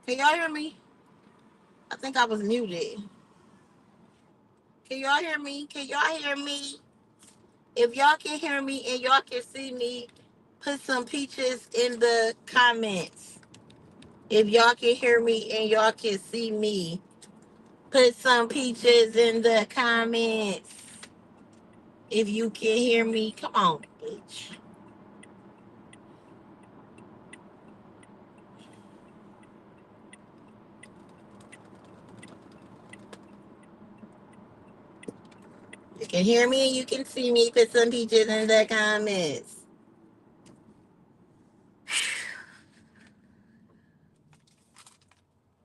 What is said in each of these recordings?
Can y'all hear me? I think I was muted. Can y'all hear me? Can y'all hear me? If y'all can hear me and y'all can see me, put some peaches in the comments. If y'all can hear me and y'all can see me, put some peaches in the comments. If you can hear me, come on, bitch. You can hear me and you can see me, put some peaches in the comments.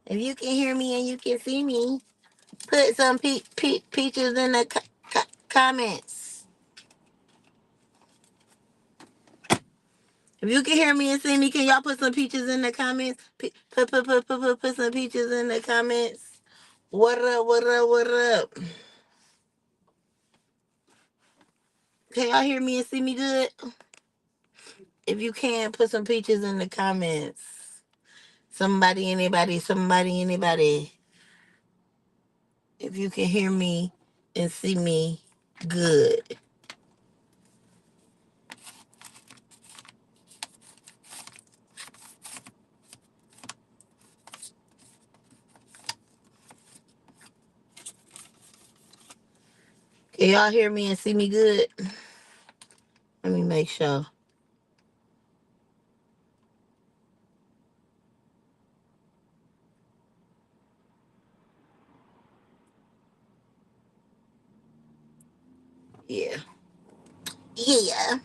If you can hear me and you can see me, put some peaches in the comments. If you can hear me and see me, can y'all put some peaches in the comments? Put some peaches in the comments. What up? What up? What up? Can y'all hear me and see me good? If you can, put some peaches in the comments. Somebody, anybody, somebody, anybody. If you can hear me and see me good. Can y'all hear me and see me good? Let me make sure. Yeah. Yeah.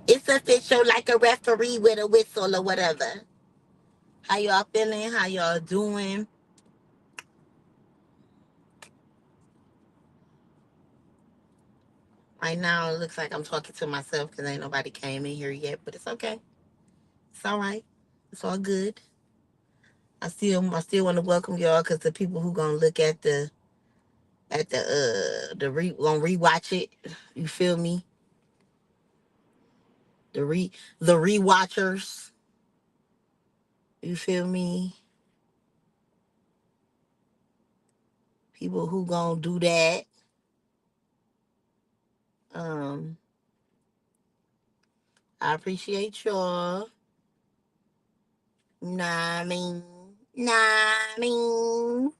It's official like a referee with a whistle or whatever. How y'all feeling? How y'all doing? Right now, it looks like I'm talking to myself because ain't nobody came in here yet, but it's okay. It's all right. It's all good. I still want to welcome y'all because the people who gonna look at gonna rewatch it. You feel me? The rewatchers. You feel me? People who gonna do that. Um, I appreciate y'all. Nah, I mean, nah, I mean.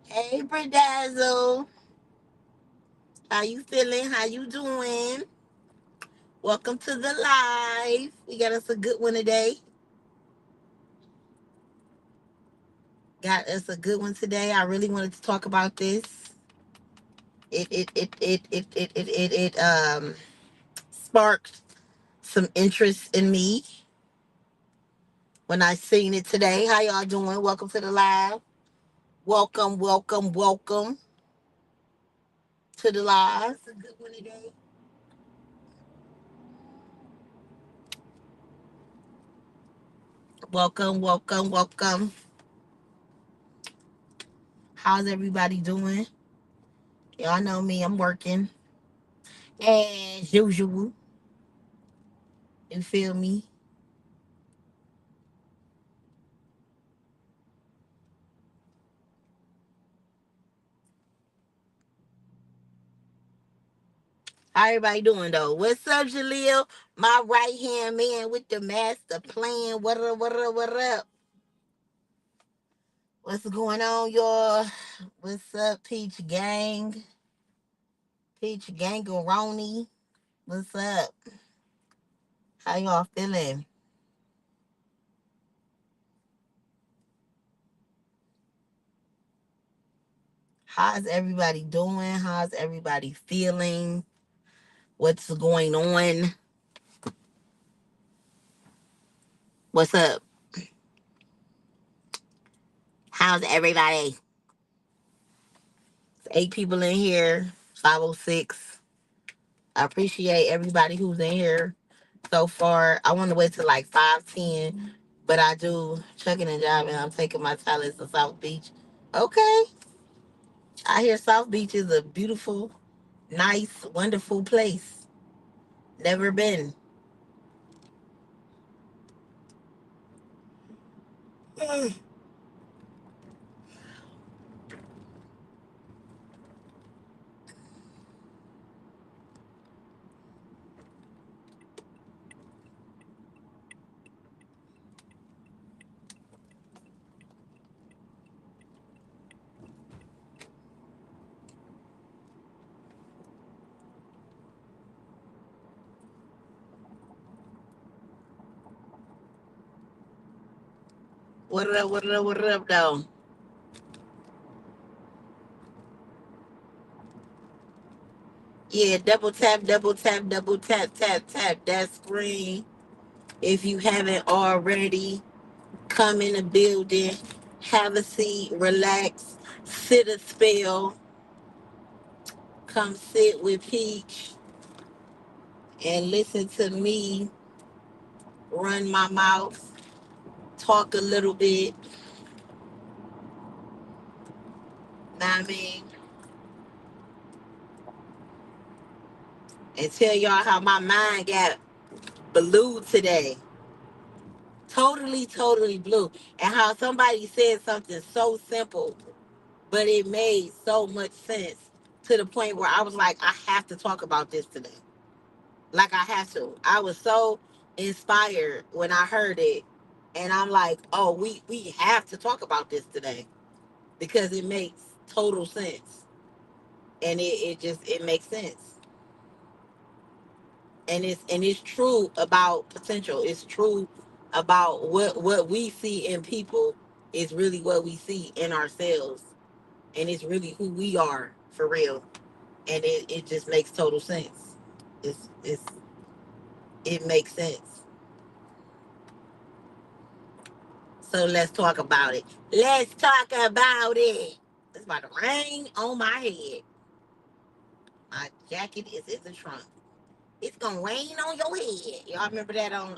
Hey, Bradazzle. How you feeling? How you doing? Welcome to the live. We got us a good one today. Got us a good one today. I really wanted to talk about this. It sparked some interest in me when I seen it today. How y'all doing? Welcome to the live. Welcome, welcome, welcome to the live. It's a good one today. Welcome, welcome, welcome. How's everybody doing? Y'all know me. I'm working as usual. You feel me? How everybody doing though? What's up, Jaleel? My right hand man with the master plan. What up, what up, what up? What's going on, y'all? What's up, Peach Gang? Peach Gangaroni. What's up? How y'all feeling? How's everybody doing? How's everybody feeling? What's going on? What's up? How's everybody? It's 8 people in here. 506. I appreciate everybody who's in here so far. I want to wait till like 5:10, but I do chucking and jiving. I'm taking my talents to South Beach. Okay. I hear South Beach is a beautiful, nice, wonderful place. Never been. What up, what up, what up, though? Yeah, double tap, tap, tap that screen. If you haven't already, come in the building, have a seat, relax, sit a spell, come sit with Peach and listen to me run my mouth, talk a little bit, know what I mean, and tell y'all how my mind got blue today. Totally, totally blue. And how somebody said something so simple, but it made so much sense to the point where I was like, I have to talk about this today. Like I have to. I was so inspired when I heard it. And I'm like, oh, we have to talk about this today because it makes total sense. And it makes sense. And it's true about potential. It's true about what we see in people is really what we see in ourselves. And it's really who we are for real. And it just makes total sense. It makes sense. So let's talk about it. Let's talk about it. It's about to rain on my head. My jacket is in the trunk. It's gonna rain on your head. Y'all remember that on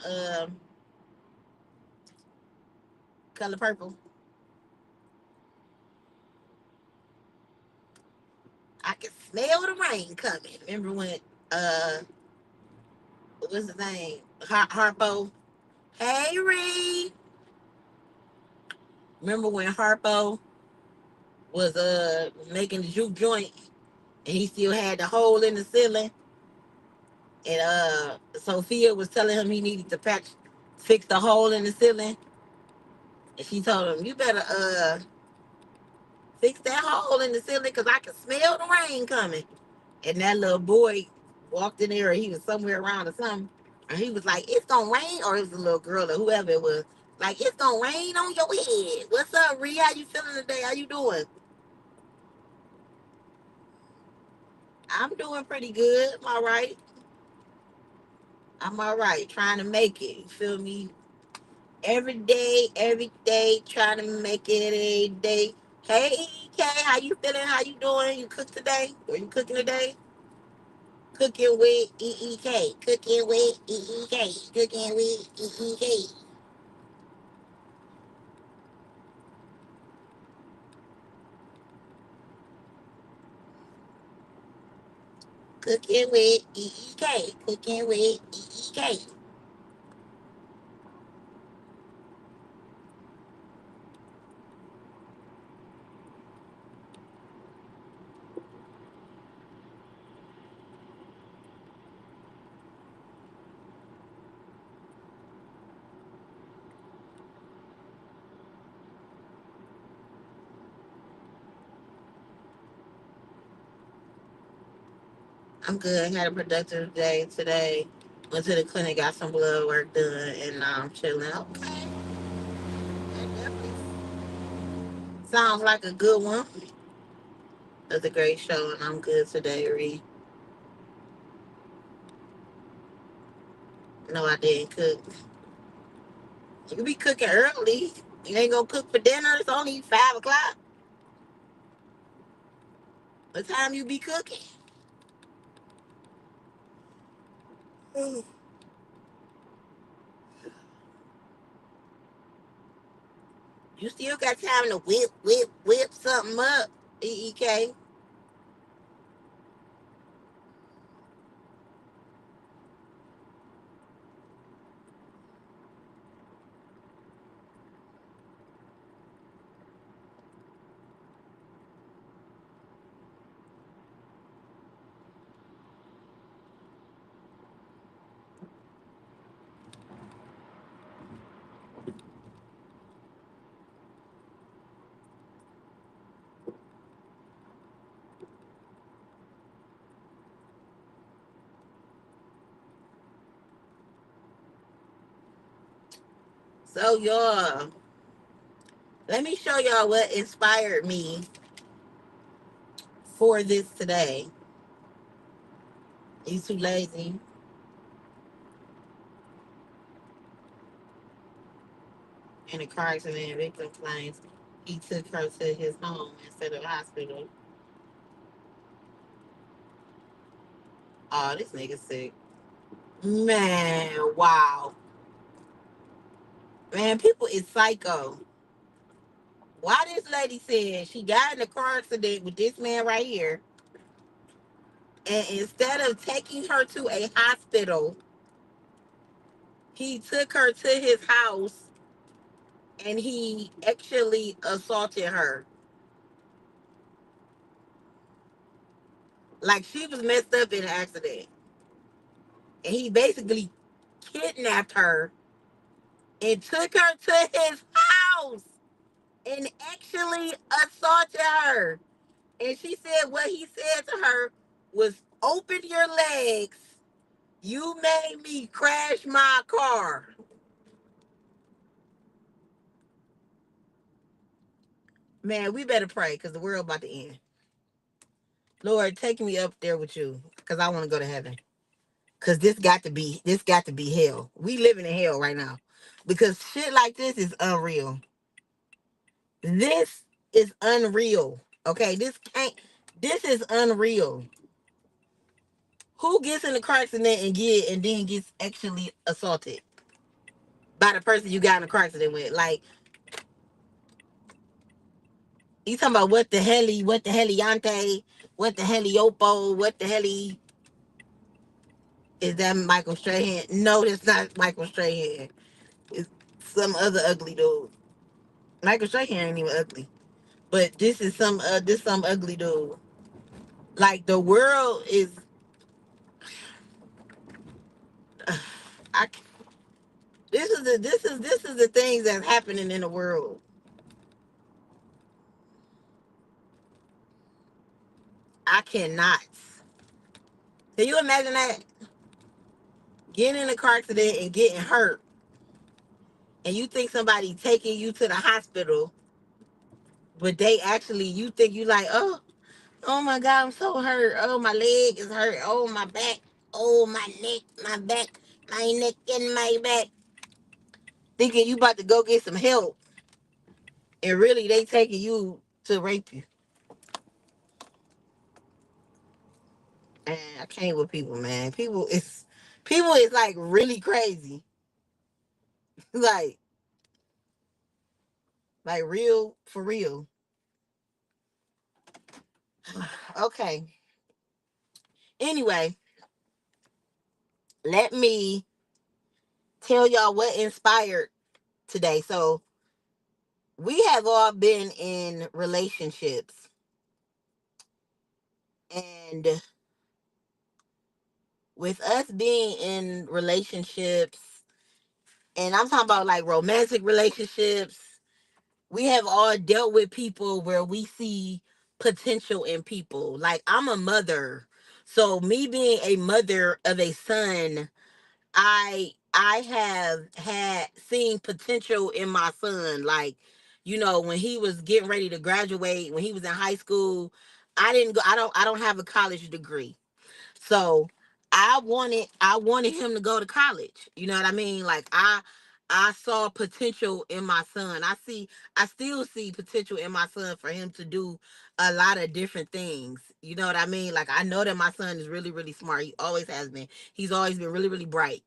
Color Purple? I can smell the rain coming. Remember when uh what's his name? Harpo. Hey Reed. Remember when Harpo was making the juke joint and he still had the hole in the ceiling, and Sophia was telling him he needed to fix the hole in the ceiling, and she told him, you better fix that hole in the ceiling because I can smell the rain coming. And that little boy walked in there, or he was somewhere around or something, and he was like, it's gonna rain, or it was a little girl or whoever it was, like, it's gonna rain on your head. What's up, Ree? How you feeling today? How you doing? I'm doing pretty good. I'm all right. I'm all right. Trying to make it. You feel me? Every day, trying to make it a day. Hey, Kay, how you feeling? How you doing? You cook today? Are you cooking today? Cooking with EEK. Cooking with EEK. Cooking with EEK. Cooking with EEK. Cooking with EEK. I'm good. Had a productive day today. Went to the clinic, got some blood work done, and now I'm chilling. Okay. That definitely sounds like a good one. It was a great show, and I'm good today, Ree. No, I didn't cook. You be cooking early. You ain't gonna cook for dinner. It's only 5 o'clock. What time you be cooking? You still got time to whip something up, EEK. So y'all, let me show y'all what inspired me for this today. You too lazy. In a car accident, victim claims he took her to his home instead of hospital. Oh, this nigga sick. Man, wow. Man, people is psycho. Why this lady said she got in a car accident with this man right here, and instead of taking her to a hospital, he took her to his house and he actually assaulted her. Like she was messed up in an accident. And he basically kidnapped her and took her to his house and actually assaulted her. And she said what he said to her was, "Open your legs. You made me crash my car." Man, we better pray because the world about to end. Lord, take me up there with you because I want to go to heaven. Because this got to be hell. We living in hell right now. Because shit like this is unreal. This is unreal. Okay, this is unreal. Who gets in a car accident and then gets actually assaulted by the person you got in a car accident with? Like, you talking about what the heliante, what the heliopo, what the heli is that Michael Strahan? No, that's not Michael Strahan. It's some other ugly dude. Michael Strahan ain't even ugly. But this some ugly dude. Like the world is I this is the things that's happening in the world. I cannot. Can you imagine that? Getting in a car accident and getting hurt, and you think somebody taking you to the hospital, but they actually you think you like, oh my god, I'm so hurt. Oh, my leg is hurt. Oh, my back. Oh, my neck, my back, my neck and my back. Thinking you about to go get some help, and really they taking you to rape you. Man, I can't with people, man. People is like really crazy. like like real for real. Okay. Anyway, let me tell y'all what inspired today. So we have all been in relationships, and with us being in relationships, and I'm talking about like romantic relationships, we have all dealt with people where we see potential in people. Like I'm a mother. So me being a mother of a son, I have had seen potential in my son. Like, when he was getting ready to graduate, when he was in high school, I don't have a college degree. So I wanted him to go to college. You know what I mean? Like I saw potential in my son. I still see potential in my son for him to do a lot of different things. You know what I mean? Like I know that my son is really, really smart. He always has been. He's always been really, really bright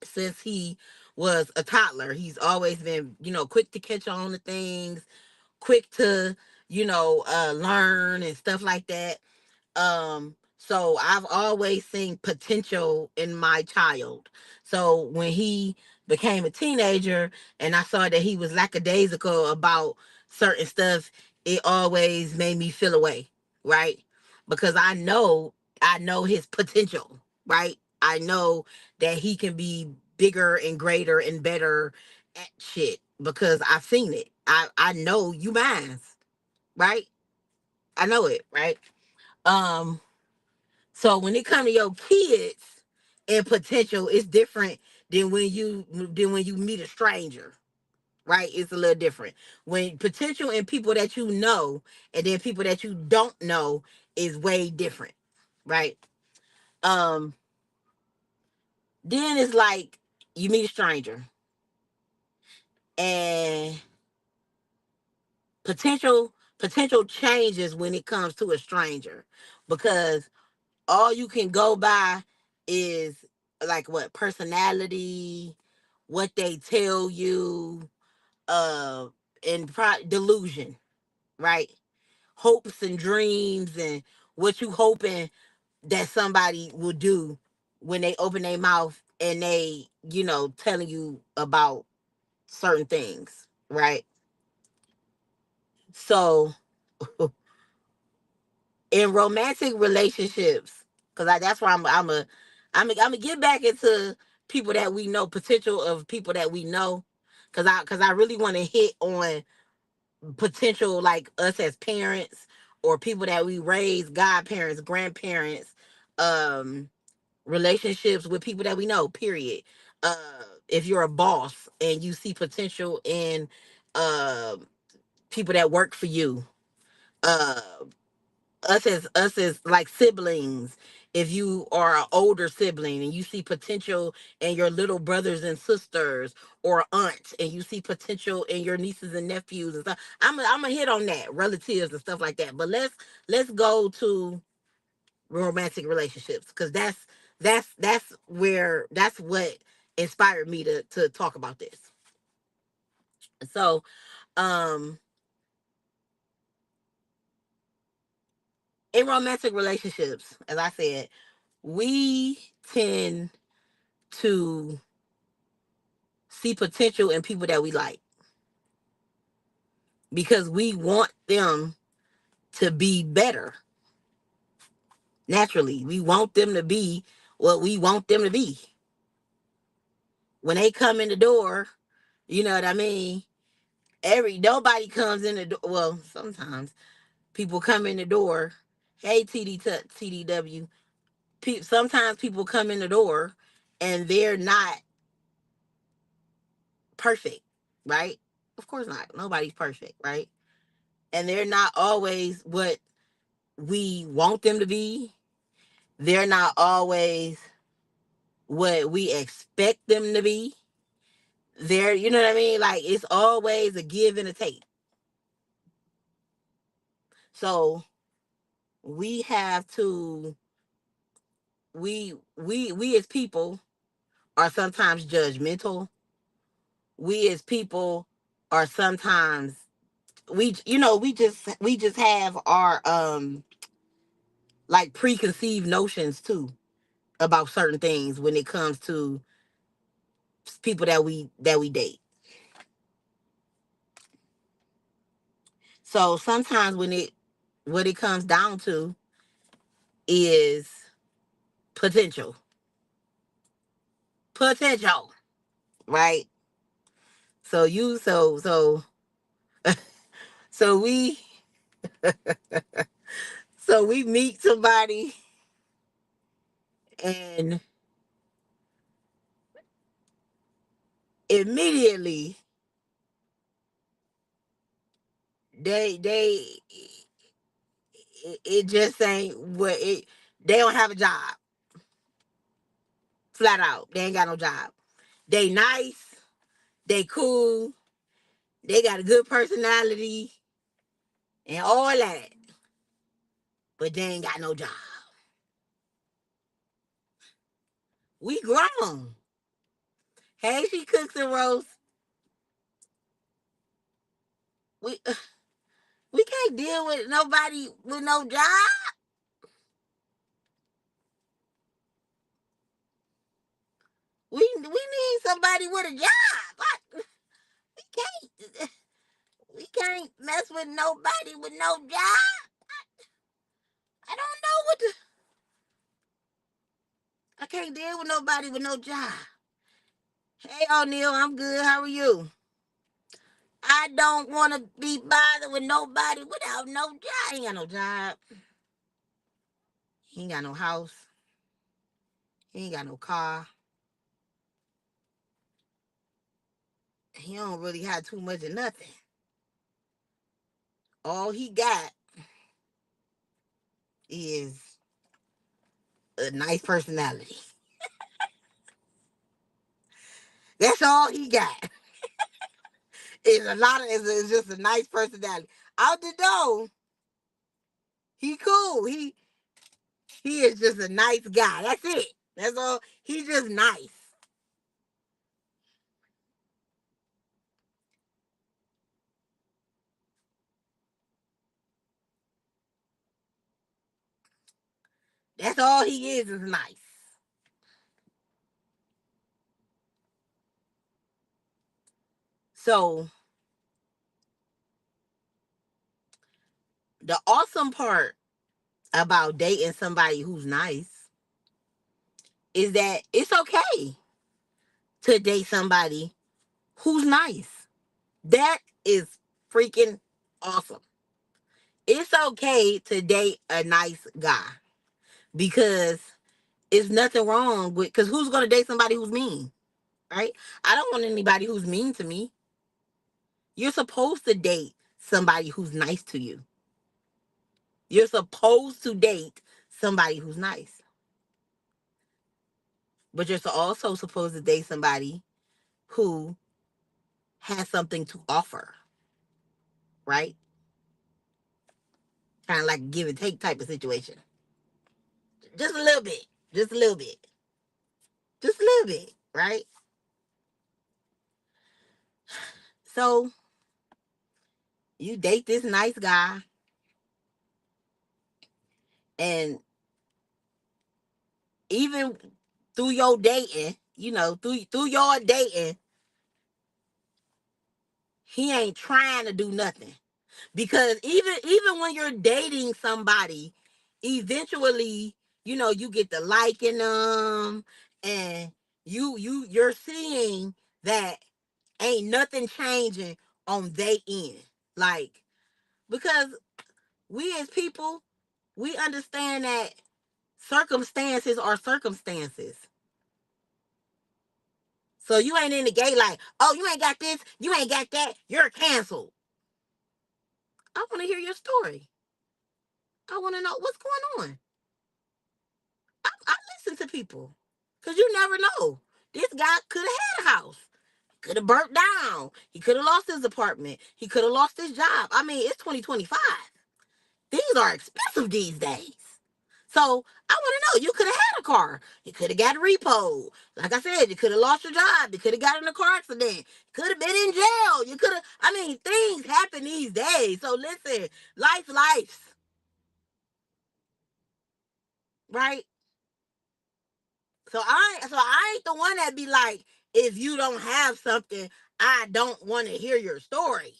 since he was a toddler. He's always been, quick to catch on to things, quick to, learn and stuff like that. So I've always seen potential in my child. So when he became a teenager and I saw that he was lackadaisical about certain stuff, it always made me feel away, right? Because I know his potential, right? I know that he can be bigger and greater and better at shit because I've seen it. I know you minds, right? I know it, right? Um so when it comes to your kids and potential, it's different than when you meet a stranger, right? It's a little different. When potential and people that you know and then people that you don't know is way different, right? Um, then it's like you meet a stranger and potential changes when it comes to a stranger because all you can go by is like what personality, what they tell you, uh, and delusion, right? Hopes and dreams and what you hoping that somebody will do when they open their mouth and they, telling you about certain things, right? So in romantic relationships, because that's why I'm a get back into people that we know, potential of people that we know, because I really want to hit on potential like us as parents or people that we raise, godparents, grandparents, um, relationships with people that we know. Period. Uh, if you're a boss and you see potential in uh, people that work for you, uh, us as like siblings, if you are an older sibling and you see potential in your little brothers and sisters or aunts and you see potential in your nieces and nephews and stuff, I'm a hit on that, relatives and stuff like that. But let's go to romantic relationships because that's what inspired me to talk about this. So um in romantic relationships, as I said, we tend to see potential in people that we like because we want them to be better. Naturally, we want them to be what we want them to be. When they come in the door, you know what I mean? Nobody comes in the door. Well, sometimes people come in the door. Hey, TDW. Sometimes people come in the door and they're not perfect, right? Of course not. Nobody's perfect, right? And they're not always what we want them to be. They're not always what we expect them to be. You know what I mean? Like it's always a give and a take. So we have to we as people are sometimes judgmental. We as people are sometimes we just have our like preconceived notions too about certain things when it comes to people that we date. So sometimes what it comes down to is potential. Potential, right? So you so we meet somebody and immediately they it just ain't what it they don't have a job. Flat out. They ain't got no job. They nice, they cool, they got a good personality and all that, but they ain't got no job. We grown. Hey, she cooks and roasts. We we can't deal with nobody with no job. We need somebody with a job. We can't we can't mess with nobody with no job. I don't know what the I can't deal with nobody with no job. Hey O'Neil, I'm good. How are you? I don't want to be bothered with nobody without no job. He ain't got no job. He ain't got no house. He ain't got no car. He don't really have too much of nothing. All he got is a nice personality. That's all he got. It's just a nice personality. Out the door, he cool. He is just a nice guy. That's it. That's all. He's just nice. That's all he is nice. So the awesome part about dating somebody who's nice is that it's okay to date somebody who's nice. That is freaking awesome. It's okay to date a nice guy because it's nothing wrong with, because who's going to date somebody who's mean, right? I don't want anybody who's mean to me. You're supposed to date somebody who's nice to you. You're supposed to date somebody who's nice. But you're also supposed to date somebody who has something to offer, right? Kind of like give and take type of situation. Just a little bit. Just a little bit. Just a little bit, right? So you date this nice guy, and even through your dating, through your dating, he ain't trying to do nothing. Because even when you're dating somebody, eventually, you get to liking them, and you're seeing that ain't nothing changing on their end. Like, because we as people, we understand that circumstances are circumstances. So you ain't in the gate like, oh, you ain't got this, you ain't got that, you're canceled. I want to hear your story. I want to know what's going on. I listen to people, because you never know. This guy could have had a house, could have burnt down. He could have lost his apartment. He could have lost his job. I mean, it's 2025. These are expensive these days. So I want to know, you could have had a car. You could have got a repo. Like I said, you could have lost your job. You could have got in a car accident. Could have been in jail. You could have, I mean, things happen these days. So listen, life, right? So I ain't the one that be like, if you don't have something, I don't want to hear your story.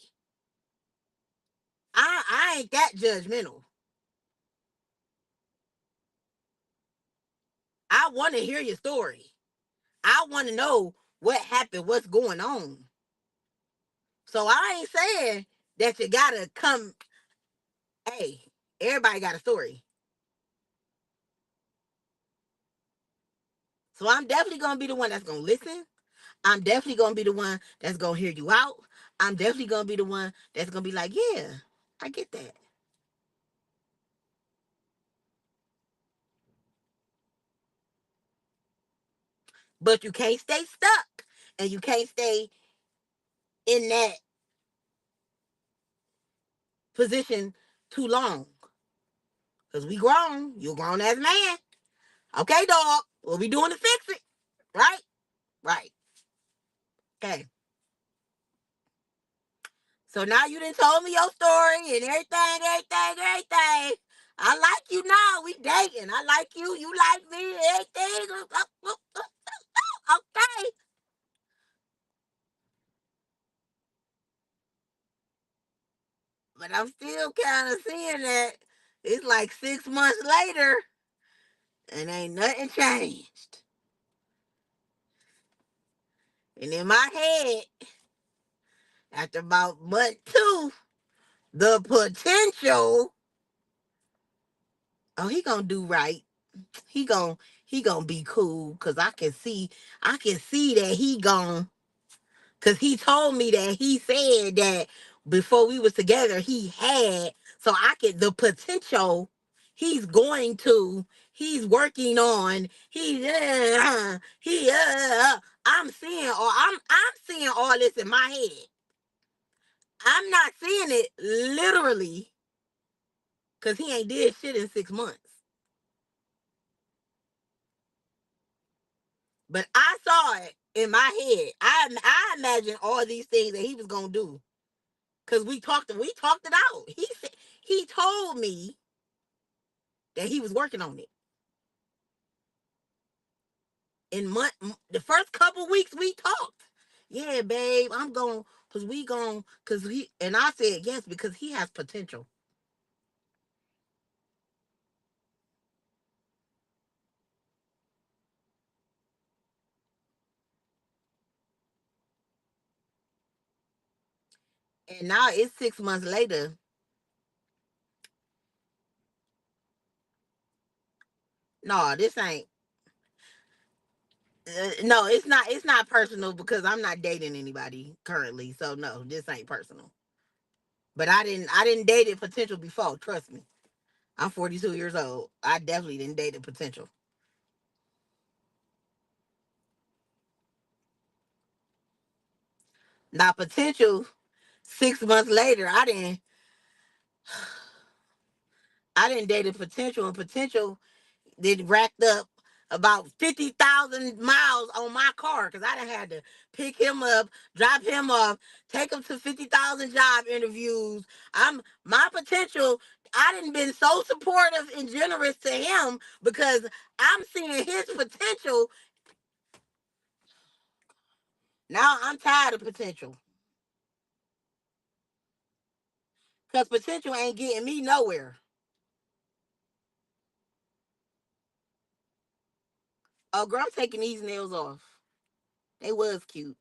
I ain't that judgmental. I want to hear your story. I want to know what happened, what's going on. So I ain't saying that you gotta come. Hey, everybody got a story. So I'm definitely gonna be the one that's gonna listen. I'm definitely gonna be the one that's gonna hear you out. I'm definitely gonna be the one that's gonna be like, yeah, I get that. But you can't stay stuck, and you can't stay in that position too long. Cause we grown. You grown as a man. Okay, dog. What we doing to fix it? Right? Right. Okay. So now you done told me your story and everything. I like you now. We dating. I like you. You like me. Everything. Okay. But I'm still kind of seeing that it's like 6 months later and ain't nothing changed. And in my head, after about month two, the potential, oh, he gonna do right. He gonna he gonna be cool, cause I can see that he gonna Cause he told me that he said that before we was together, he had, so I could, the potential he's going to, he's working on, I'm seeing, or I'm seeing all this in my head. I'm not seeing it literally, cause he ain't did shit in 6 months. But I saw it in my head. I imagined all these things that he was gonna do. Cause we talked it out. He said, he told me that he was working on it. The first couple weeks we talked. Yeah, babe, I'm going, cause we going, cause he, and I said yes because he has potential. And now it's 6 months later. No, this ain't. No, it's not. It's not personal because I'm not dating anybody currently. So no, this ain't personal. But I didn't date a potential before. Trust me. I'm 42 years old. I definitely didn't date a potential. Now potential 6 months later, I didn't date a potential, and potential did racked up about 50,000 miles on my car because I done had to pick him up, drop him off, take him to 50,000 job interviews. I'm my potential. I didn't been so supportive and generous to him because I'm seeing his potential. Now I'm tired of potential because potential ain't getting me nowhere. Oh, girl, I'm taking these nails off. They was cute.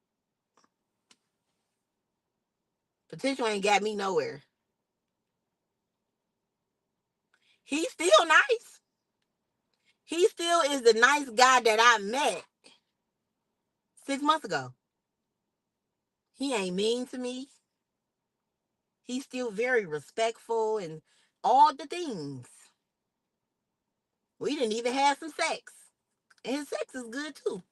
Potential ain't got me nowhere. He's still nice. He still is the nice guy that I met 6 months ago. He ain't mean to me. He's still very respectful and all the things. We didn't even have some sex. And his sex is good too.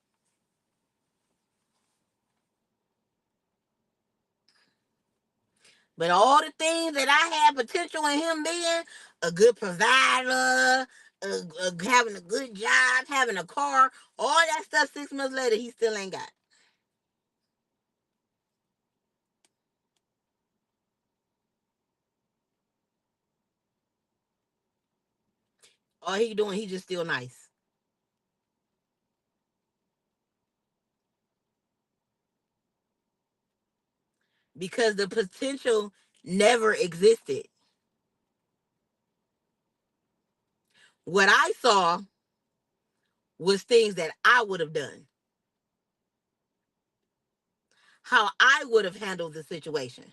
But all the things that I had potential in him being a good provider, having a good job, having a car, all that stuff 6 months later, he still ain't got. All he doing, he just still nice. Because the potential never existed. What I saw was things that I would have done, how I would have handled the situation.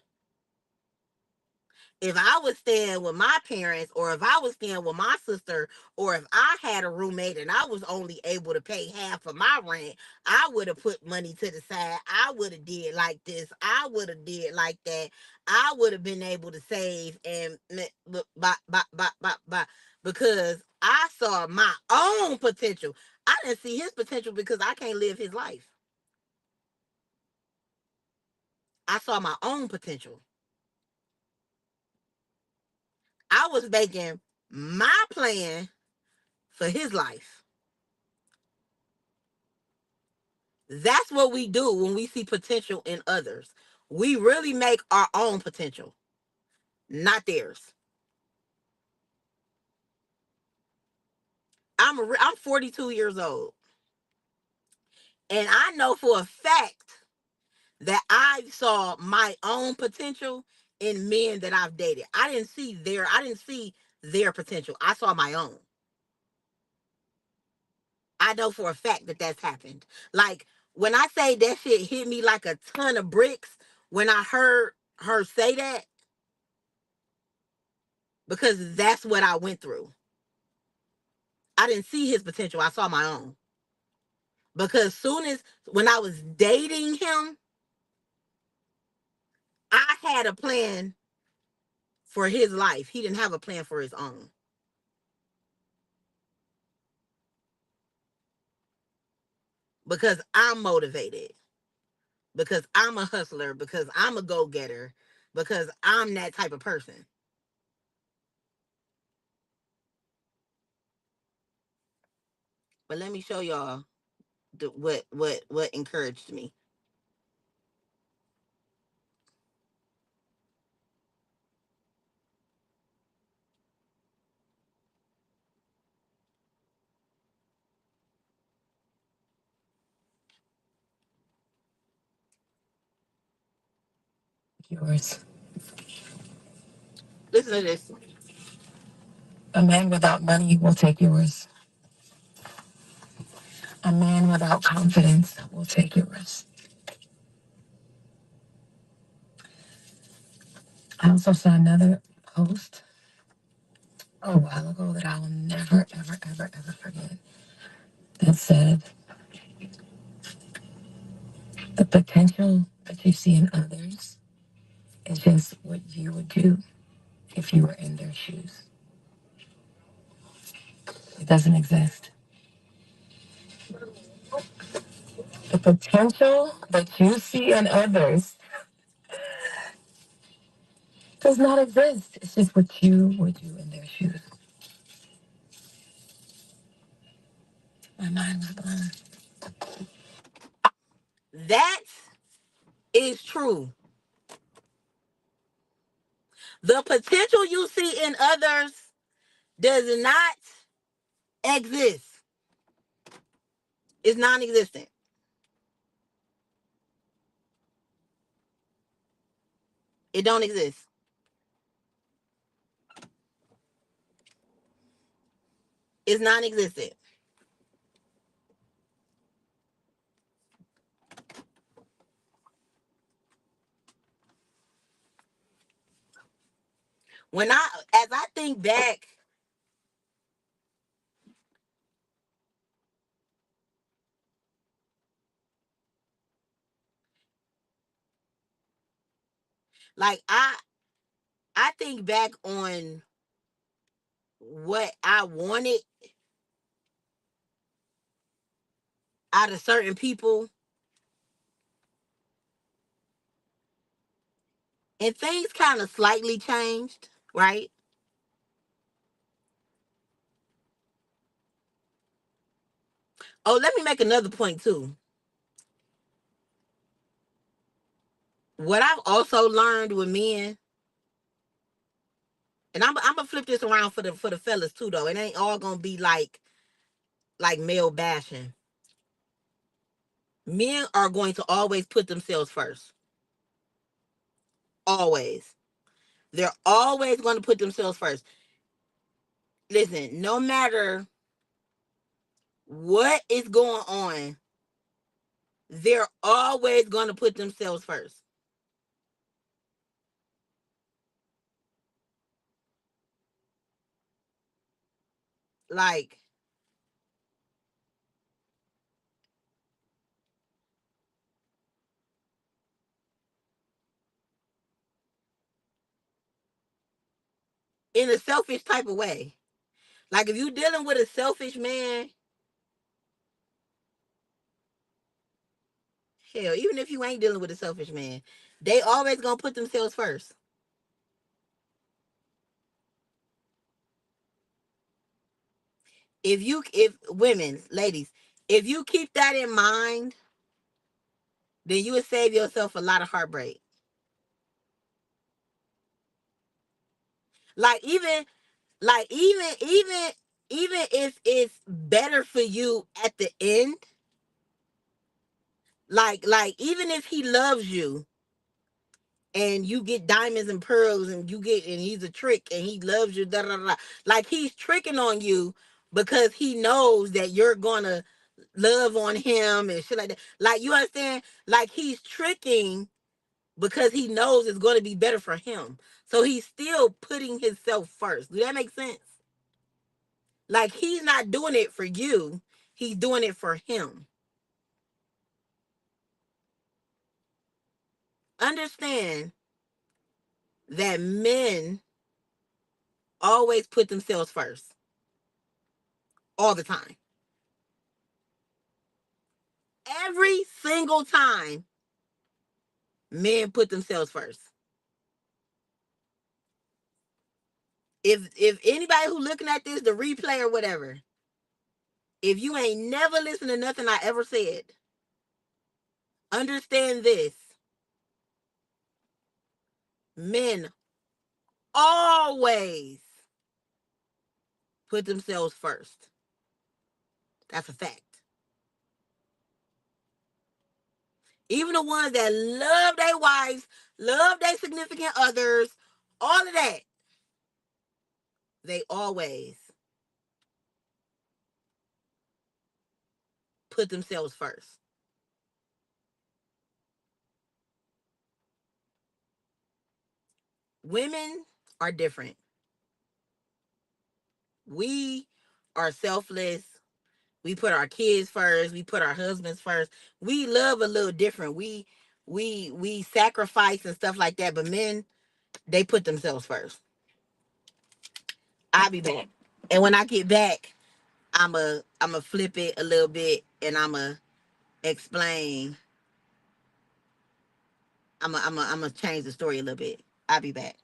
If I was staying with my parents, or if I was staying with my sister, or if I had a roommate and I was only able to pay half of my rent, I would have put money to the side. I would have did like this. I would have did like that. I would have been able to save and because I saw my own potential. I didn't see his potential because I can't live his life. I saw my own potential. I was making my plan for his life. That's what we do when we see potential in others. We really make our own potential, not theirs. I'm 42 years old, and I know for a fact that I saw my own potential in men that I've dated. I didn't see their potential. I saw my own. I know for a fact that that's happened. Like when I say that shit hit me like a ton of bricks when I heard her say that, because that's what I went through. I didn't see his potential. I saw my own. Because soon as when I was dating him, I had a plan for his life. He didn't have a plan for his own. Because I'm motivated. Because I'm a hustler. Because I'm a go getter. Because I'm that type of person. But let me show y'all what encouraged me. Yours. Listen to this. A man without money will take yours. A man without confidence will take yours. I also saw another post a while ago that I will never, ever, ever, ever forget. That said, the potential that you see in others is just what you would do if you were in their shoes. It doesn't exist. The potential that you see in others does not exist. It's just what you would do in their shoes. My mind was blown. That is true. The potential you see in others does not exist. It's non-existent. It don't exist. It's non-existent. As I think back, like I think back on what I wanted out of certain people, and things kind of slightly changed, right? Oh, let me make another point too. What I've also learned with men, and I'm gonna flip this around for the fellas too, though. It ain't all gonna be like male bashing. Men are going to always put themselves first. Always. They're always going to put themselves first. Listen, no matter what is going on, they're always going to put themselves first. Like, in a selfish type of way. Like, if you're dealing with a selfish man, hell, even if you ain't dealing with a selfish man, they always gonna put themselves first. If women, ladies, if you keep that in mind, then you would save yourself a lot of heartbreak. Like even if it's better for you at the end, like even if he loves you and you get diamonds and pearls and he's a trick and he loves you, da, da, da, like he's tricking on you because he knows that you're gonna love on him and shit like that. Like, you understand? Like, he's tricking because he knows it's gonna be better for him. So he's still putting himself first. Do that make sense? Like, he's not doing it for you. He's doing it for him. Understand that men always put themselves first all the time. Every single time, men put themselves first. If anybody who looking at this, the replay or whatever, if you ain't never listened to nothing I ever said, understand this. Men always put themselves first. That's a fact. Even the ones that love their wives, love their significant others, all of that, they always put themselves first. Women are different. We are selfless. We put our kids first. We put our husbands first. We love a little different. We sacrifice and stuff like that. But men, they put themselves first. I'll be back. And when I get back, I'ma flip it a little bit and I'ma explain. I'm gonna change the story a little bit. I'll be back.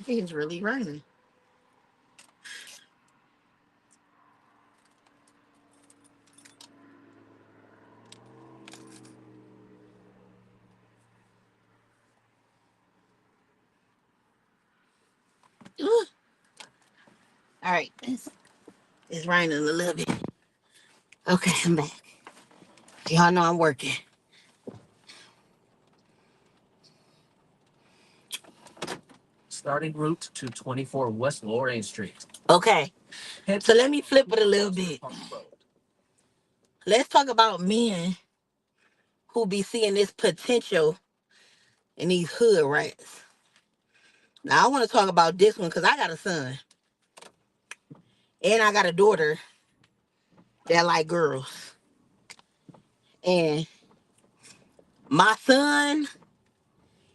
It's really raining. Ugh. All right, it's raining a little bit. Okay, I'm back. Y'all know I'm working. Starting route to 24 West Lorraine Street. Okay, so let me flip it a little bit. Let's talk about men who be seeing this potential in these hood rats. Now I want to talk about this one because I got a son and I got a daughter that like girls. And my son,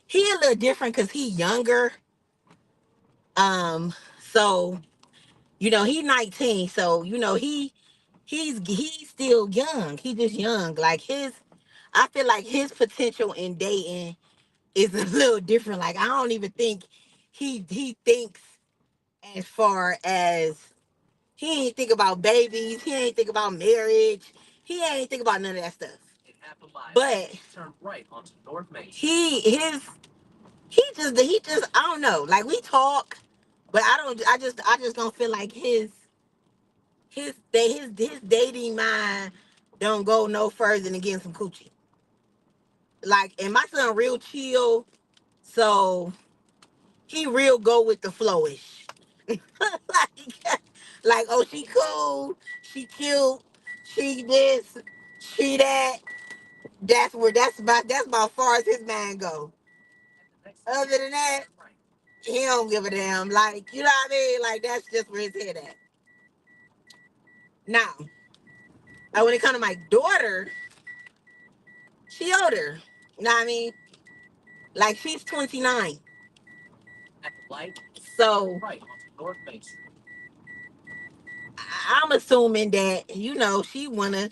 he a little different because he younger. Um, so he 19, so he's still young. He just young. Like I feel like his potential in dating is a little different. Like I don't even think he thinks as far as he ain't think about babies. He ain't think about marriage. He ain't think about none of that stuff. But turn right onto North Main. He just I don't know. Like we talk, but I just don't feel like his dating mind don't go no further than getting some coochie. Like, and my son real chill, so he real go with the flowish. like, oh, she cool, she cute, she this, she that. That's about far as his mind go. Other than that, he don't give a damn. Like, you know what I mean? Like, that's just where his head at. Now, when it comes to my daughter, she older. You know what I mean? Like, she's 29. So I'm assuming that, she wanna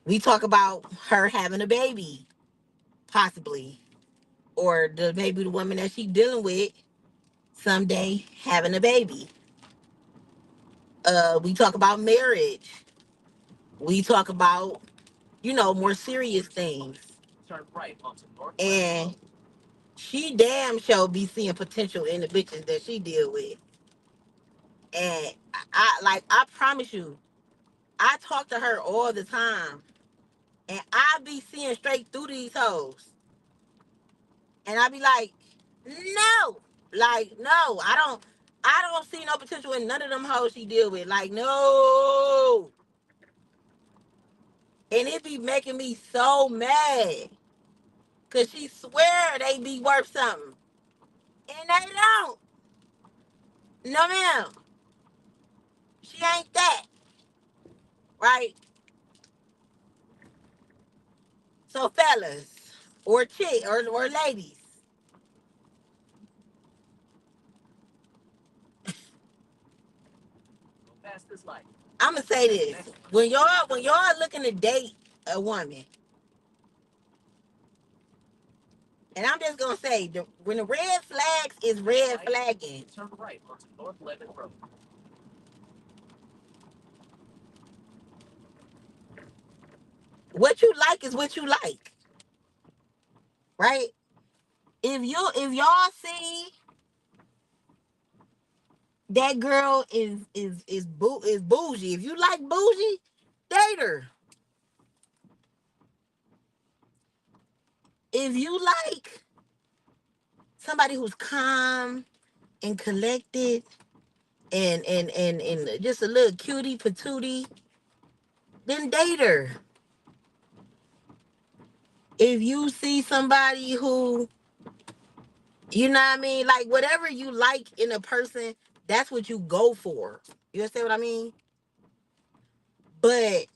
we talk about her having a baby, possibly. Or maybe the woman that she dealing with someday having a baby. We talk about marriage. We talk about, more serious things. And she damn sure be seeing potential in the bitches that she deal with. And I promise you, I talk to her all the time, and I be seeing straight through these hoes. And I be like, no, like, no, I don't see no potential in none of them hoes she deal with. Like, no. And it be making me so mad. Cause she swear they be worth something. And they don't. No ma'am. She ain't that. Right? So fellas, or chick, or ladies, I'ma say this. When y'all looking to date a woman, and I'm just gonna say, when the red flags is red flagging, what you like is what you like, right? If y'all see that girl is bougie, if you like bougie, date her. If you like somebody who's calm and collected and just a little cutie patootie, then date her. If you see somebody who, you know what I mean, like whatever you like in a person, that's what you go for. You understand what I mean? But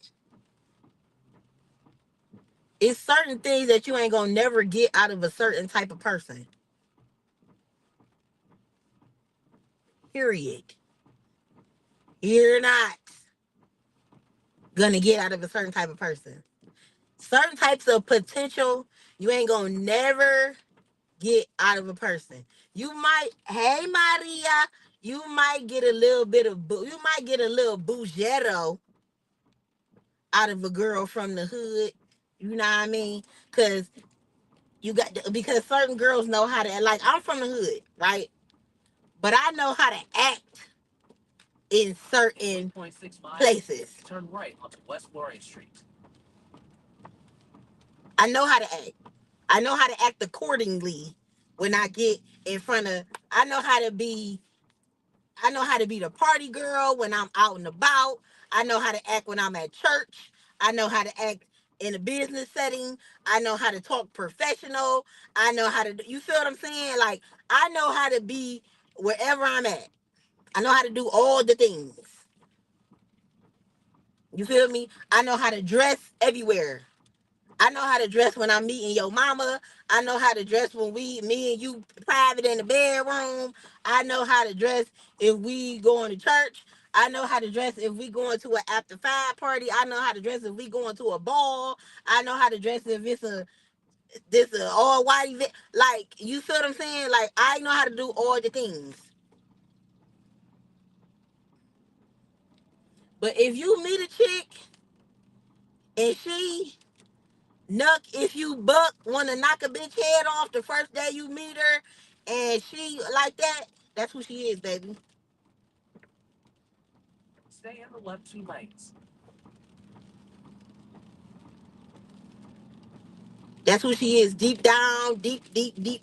it's certain things that you ain't gonna never get out of a certain type of person. Period. You're not gonna get out of a certain type of person. Certain types of potential you ain't gonna never get out of a person. You might, hey Maria, you might get a little bit of, you might get a little bougetto out of a girl from the hood. You know what I mean? Because certain girls know how to, like, I'm from the hood, right? But I know how to act in certain places. Turn right onto West Gloria Street. I know how to act. I know how to act accordingly when I get in front of. I know how to be. I know how to be the party girl when I'm out and about. I know how to act when I'm at church. I know how to act in a business setting. I know how to talk professional. I know how to. You feel what I'm saying? Like, I know how to be wherever I'm at. I know how to do all the things. You feel me? I know how to dress everywhere. I know how to dress when I'm meeting your mama. I know how to dress when me and you private in the bedroom. I know how to dress if we going to church. I know how to dress if we going to an after five party. I know how to dress if we going to a ball. I know how to dress if it's a all white event. Like, you feel what I'm saying? Like, I know how to do all the things. But if you meet a chick and she Nuck, if you buck, want to knock a bitch head off the first day you meet her, and she like that, that's who she is, baby. Stay in the left 2 lanes. That's who she is. Deep down, deep, deep, deep.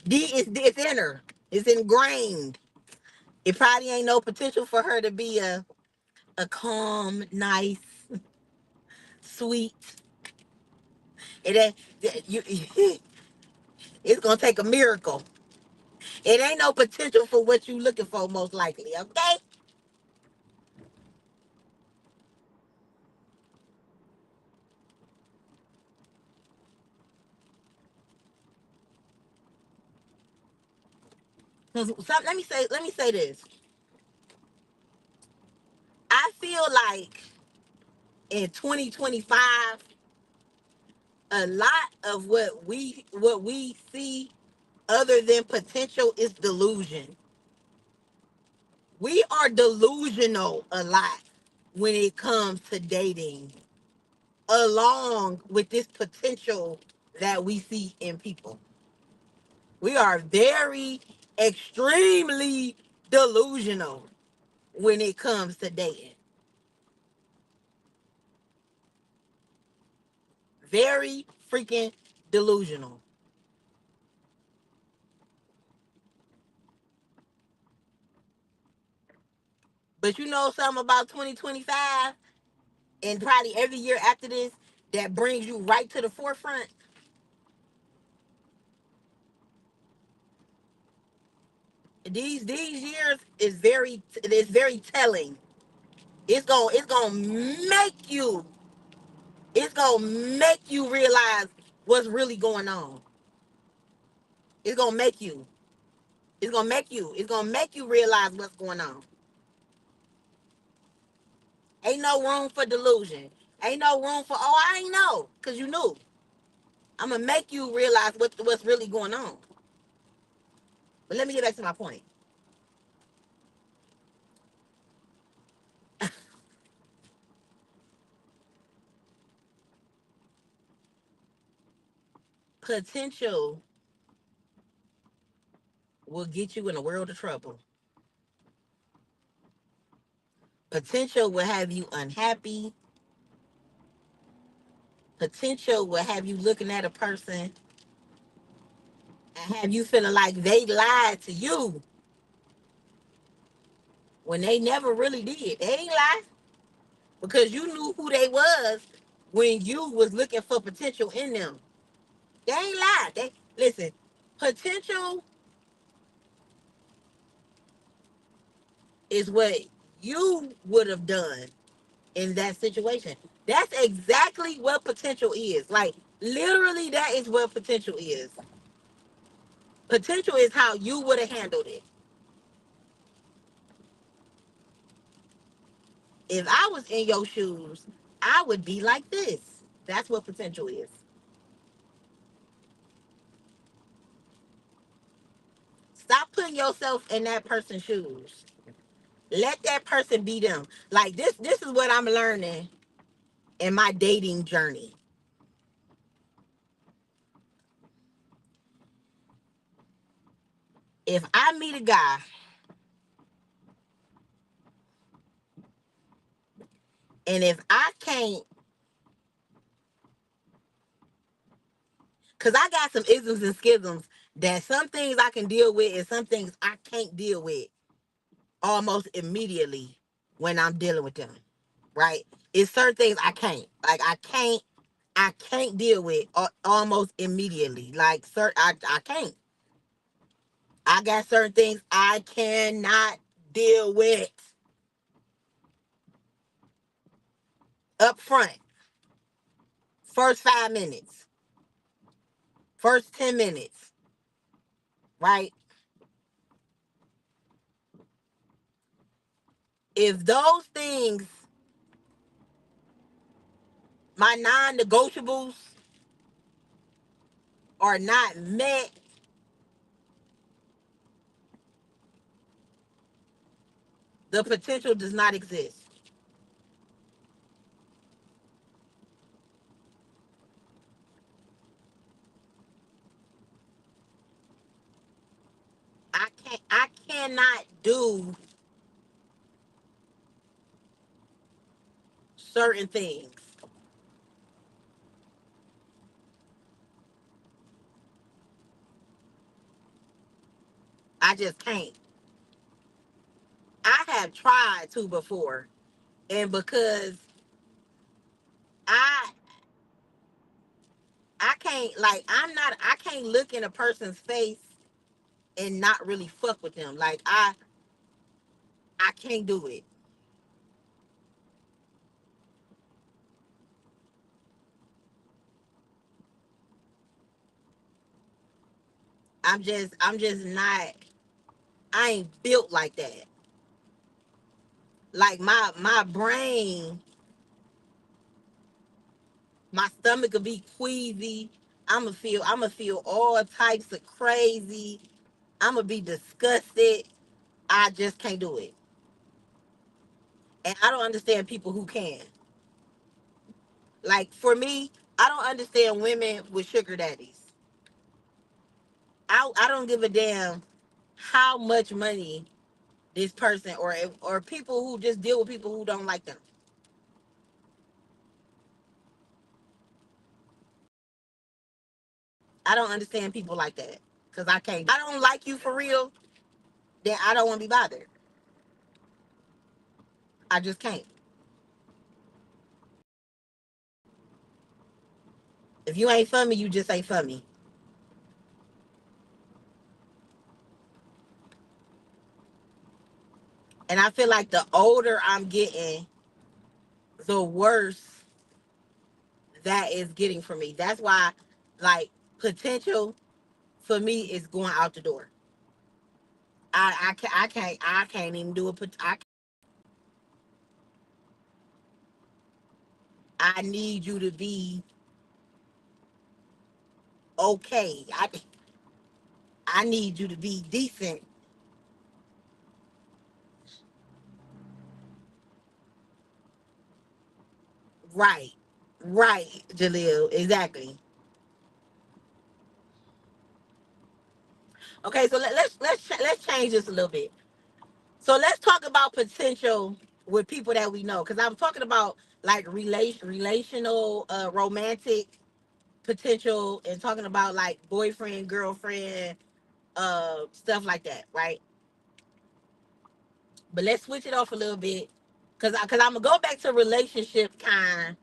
Deep is it's in her. It's ingrained. It probably ain't no potential for her to be a calm, nice, sweet. It ain't you. It's gonna take a miracle. It ain't no potential for what you looking for, most likely. Okay. Let me say this. I feel like in 2025, a lot of what we see other than potential is delusion. We are delusional a lot when it comes to dating, along with this potential that we see in people. We are very extremely delusional when it comes to dating. Very freaking delusional. But you know something about 2025 and probably every year after this that brings you right to the forefront? These years is very telling. It's gonna make you realize what's really going on. It's gonna make you. It's gonna make you realize what's going on. Ain't no room for delusion. Ain't no room for I ain't know, cause you knew. I'm gonna make you realize what's really going on. But let me get back to my point. Potential will get you in a world of trouble. Potential will have you unhappy. Potential will have you looking at a person and have you feeling like they lied to you when they never really did. They ain't lie because you knew who they was when you was looking for potential in them. They ain't lie. They listen. Potential is what you would have done in that situation. That's exactly what potential is. Like literally, that is what potential is. Potential is how you would have handled it. If I was in your shoes, I would be like this. That's what potential is. Stop putting yourself in that person's shoes. Let that person be them. Like this is what I'm learning in my dating journey. If I meet a guy and if I can't, cause I got some isms and schisms that some things I can deal with and some things I can't deal with almost immediately when I'm dealing with them. Right? It's certain things I can't. Like I can't deal with almost immediately. Like I can't. I got certain things I cannot deal with up front. First 5 minutes, first 10 minutes, right? If those things, my non-negotiables, are not met, the potential does not exist. I cannot do certain things. I just can't. I have tried to before, and because I I can't, like, I can't look in a person's face and not really fuck with them. Like I can't do it. I'm just not. I ain't built like that. Like my brain, my stomach could be queasy. I'ma feel all types of crazy. I'ma be disgusted. I just can't do it. And I don't understand people who can. Like, for me, I don't understand women with sugar daddies. I don't give a damn how much money this person, or people who just deal with people who don't like them. I don't understand people like that, because I can't. I don't like you for real. Then I don't want to be bothered. I just can't. If you ain't for me, you just ain't for me. And I feel like the older I'm getting, the worse that is getting for me. That's why, like, potential for me is going out the door. I can't even do it. I need you to be okay. I need you to be decent. Right. Right, Jaleel. Exactly. Okay, so let's change this a little bit. So let's talk about potential with people that we know, because I'm talking about, like, relational, romantic potential, and talking about, like, boyfriend, girlfriend, stuff like that, right? But let's switch it off a little bit, because I'm gonna go back to relationship kind,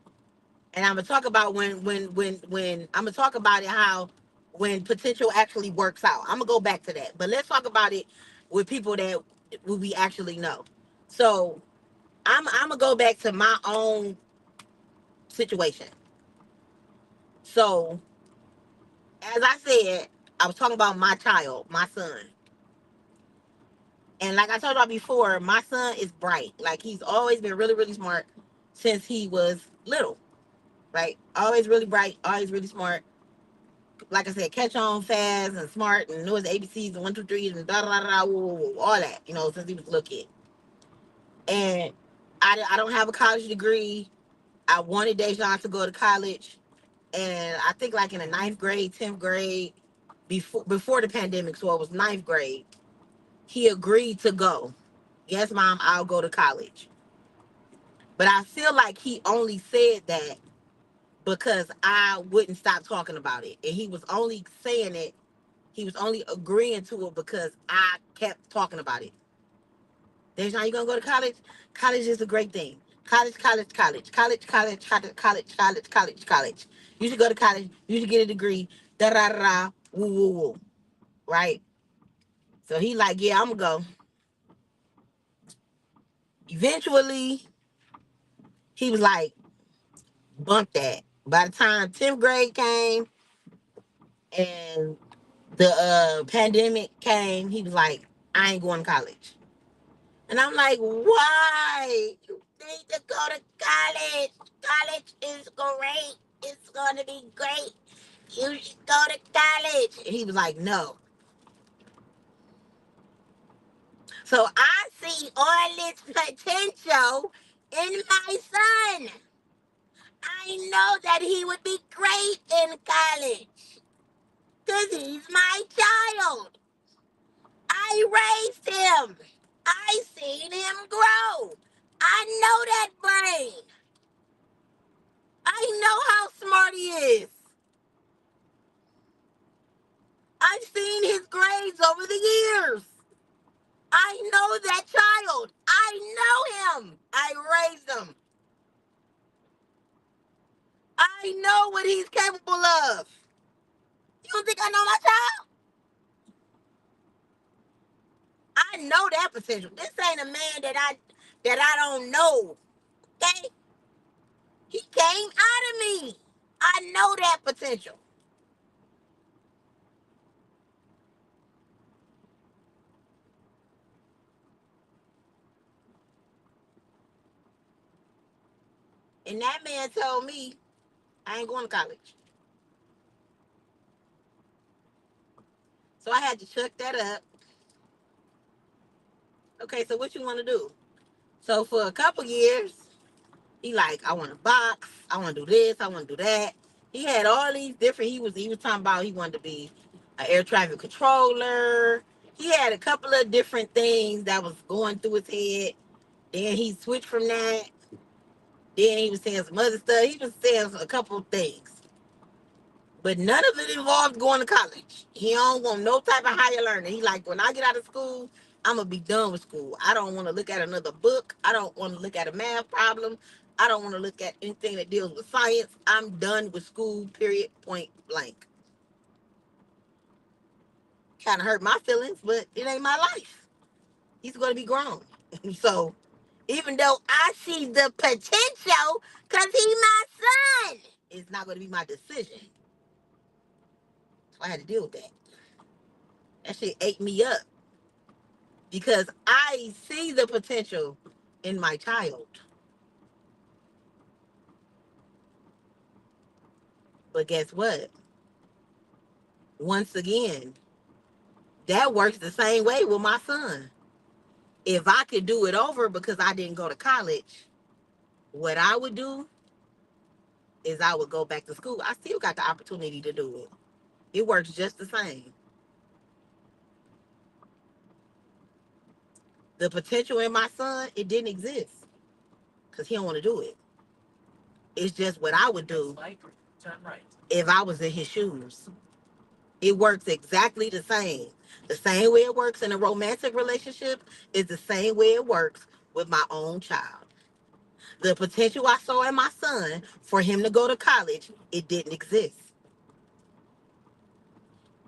and I'm gonna talk about when I'm gonna talk about it, how when potential actually works out. I'm gonna go back to that, but let's talk about it with people that we actually know. So I'm gonna go back to my own situation. So, as I said, I was talking about my child, my son, and like I told y'all before, my son is bright. Like, he's always been really really smart since he was little. Right? Always really bright, always really smart. Like I said, catch on fast and smart and knows ABCs and one, two, threes and da da da da, all that. Since he was a little kid. And I don't have a college degree. I wanted Dejan to go to college, and I think, like, in the ninth grade, 10th grade, before the pandemic, so it was ninth grade. He agreed to go. Yes, mom, I'll go to college. But I feel like he only said that because I wouldn't stop talking about it, and he was only saying it. He was only agreeing to it because I kept talking about it. Dejan, you gonna go to college? College is a great thing. College, college, college, college, college, college, college, college, college, college. You should go to college. You should get a degree. Da da da da. Woo woo woo. Right. So he like, yeah, I'm gonna go. Eventually, he was like, bump that. By the time 10th grade came and the pandemic came, he was like, I ain't going to college. And I'm like, why? You need to go to college. College is great. It's going to be great. You should go to college. And he was like, no. So I see all this potential in my son. I know that he would be great in college because he's my child. I raised him. I seen him grow. I know that brain. I know how smart he is. I've seen his grades over the years. I know that child. I know him. I raised him. I know what he's capable of. You don't think I know my child? I know that potential. This ain't a man that I don't know. Okay? He came out of me. I know that potential. And that man told me I ain't going to college. So I had to chuck that up. Okay, so what you want to do? So for a couple years, he like, I want to box, I want to do this, I want to do that. He had all these different. He was talking about he wanted to be an air traffic controller. He had a couple of different things that was going through his head. Then he switched from that. Then he was saying some other stuff. He was saying a couple of things. But none of it involved going to college. He don't want no type of higher learning. He like, when I get out of school, I'm going to be done with school. I don't want to look at another book. I don't want to look at a math problem. I don't want to look at anything that deals with science. I'm done with school, period, point blank. Kind of hurt my feelings, but it ain't my life. He's going to be grown. So even though I see the potential, because he's my son, it's not going to be my decision. So I had to deal with that. That shit ate me up because I see the potential in my child. But guess what? Once again, that works the same way with my son. If I could do it over because I didn't go to college, what I would do is I would go back to school. I still got the opportunity to do it. It works just the same. The potential in my son, it didn't exist because he don't want to do it. It's just what I would do if I was in his shoes. It works exactly the same. The same way it works in a romantic relationship is the same way it works with my own child. The potential I saw in my son for him to go to college, it didn't exist.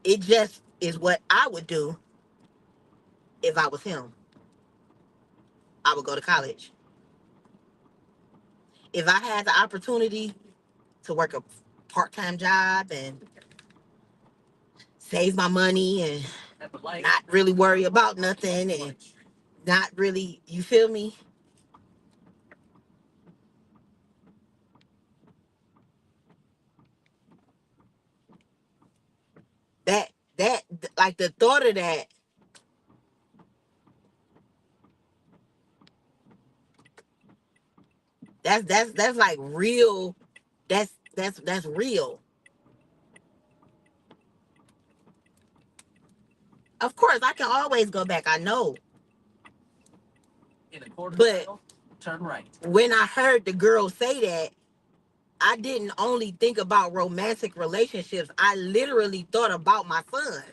It just is what I would do if I was him. I would go to college. If I had the opportunity to work a part-time job and save my money and not really worry about nothing and not really, you feel me? That that like the thought of that's like real. That's real. Of course, I can always go back. I know. But turn right. When I heard the girl say that, I didn't only think about romantic relationships. I literally thought about my son.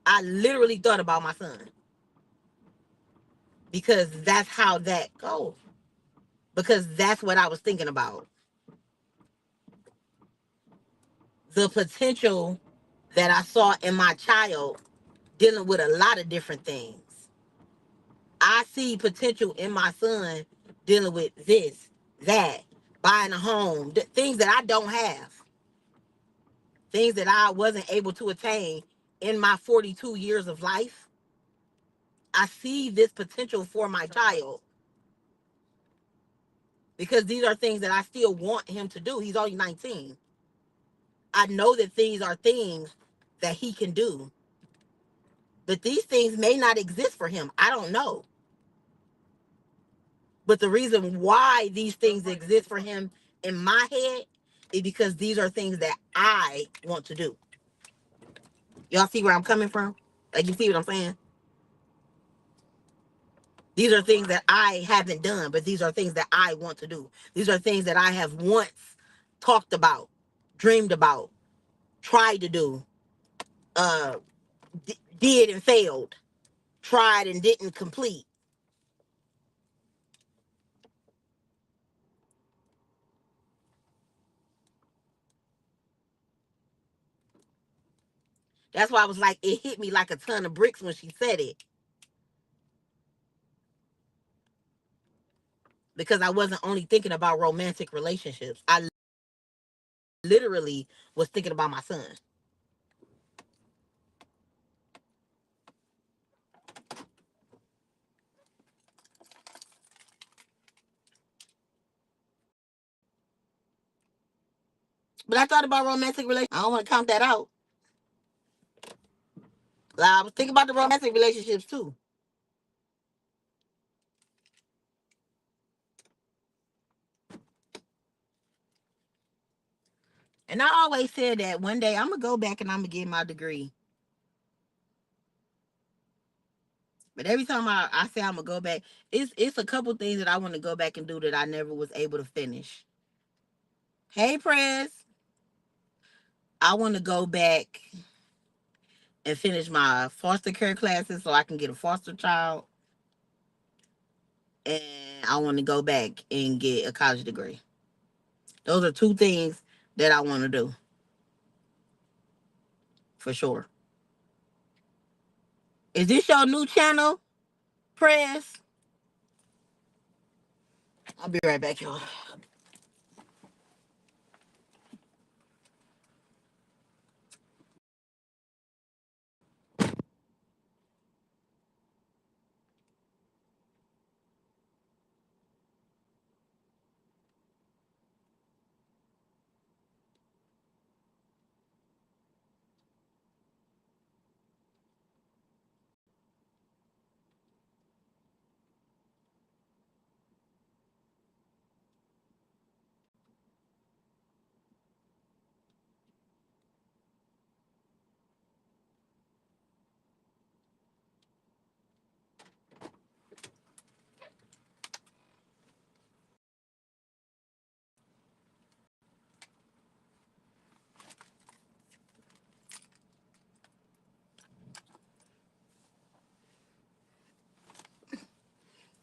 I literally thought about my son because that's how that goes. Because that's what I was thinking about. The potential that I saw in my child dealing with a lot of different things. I see potential in my son dealing with this, that, buying a home, things that I don't have, things that I wasn't able to attain in my 42 years of life. I see this potential for my child because these are things that I still want him to do. He's only 19. I know that these are things that he can do, but these things may not exist for him. I don't know. But the reason why these things exist for him in my head is because these are things that I want to do. Y'all see where I'm coming from? Like, you see what I'm saying? These are things that I haven't done, but these are things that I want to do. These are things that I have once talked about, dreamed about, tried to do, uh, did and failed, tried and didn't complete. That's why I was like, it hit me like a ton of bricks when she said it. Because I wasn't only thinking about romantic relationships. I literally was thinking about my son. But I thought about romantic relationships. I don't want to count that out. I was thinking about the romantic relationships too. And I always said that one day I'm gonna go back and I'm gonna get my degree. But every time I say I'm gonna go back, it's a couple things that I want to go back and do that I never was able to finish. Hey, Press. I want to go back and finish my foster care classes so I can get a foster child. And I want to go back and get a college degree. Those are two things that I want to do for sure. Is this your new channel, Press? I'll be right back, y'all.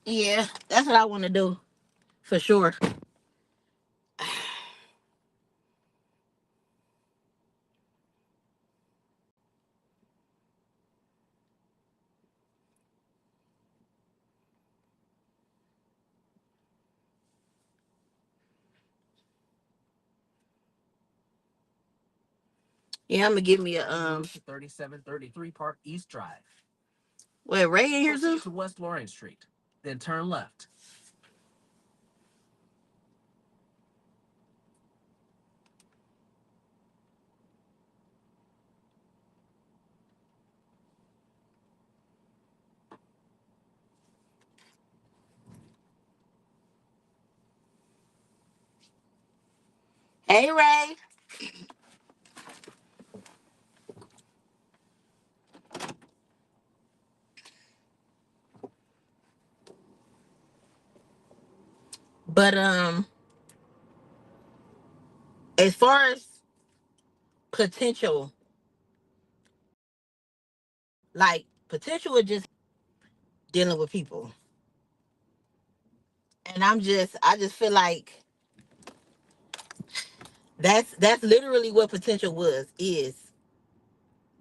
Yeah, that's what I want to do for sure. Yeah, I'm gonna give me a 3733 Park East Drive. Wait, Ray in here too? To West Lawrence Street, then turn left. Hey, Ray. But as far as potential, like potential is just dealing with people. And I just feel like that's literally what potential is.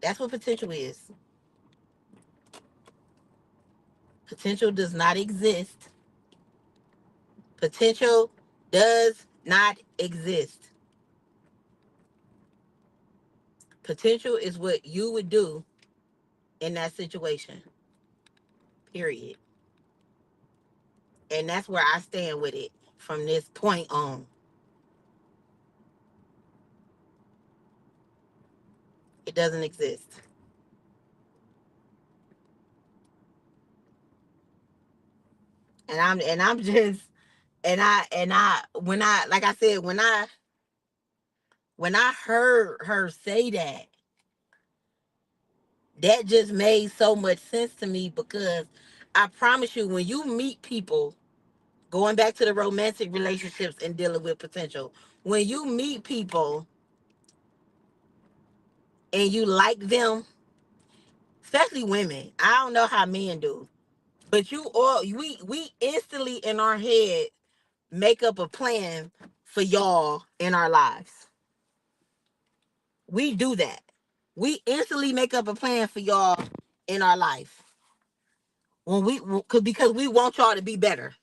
That's what potential is. Potential does not exist. Potential does not exist. Potential is what you would do in that situation. Period. And that's where I stand with it from this point on. It doesn't exist. And I'm just and I when I like I said when I heard her say that, that just made so much sense to me because I promise you, when you meet people, going back to the romantic relationships and dealing with potential, when you meet people and you like them, especially women. I don't know how men do, but we instantly in our head make up a plan for y'all in our lives. We do that. We instantly make up a plan for y'all in our life when because we want y'all to be better.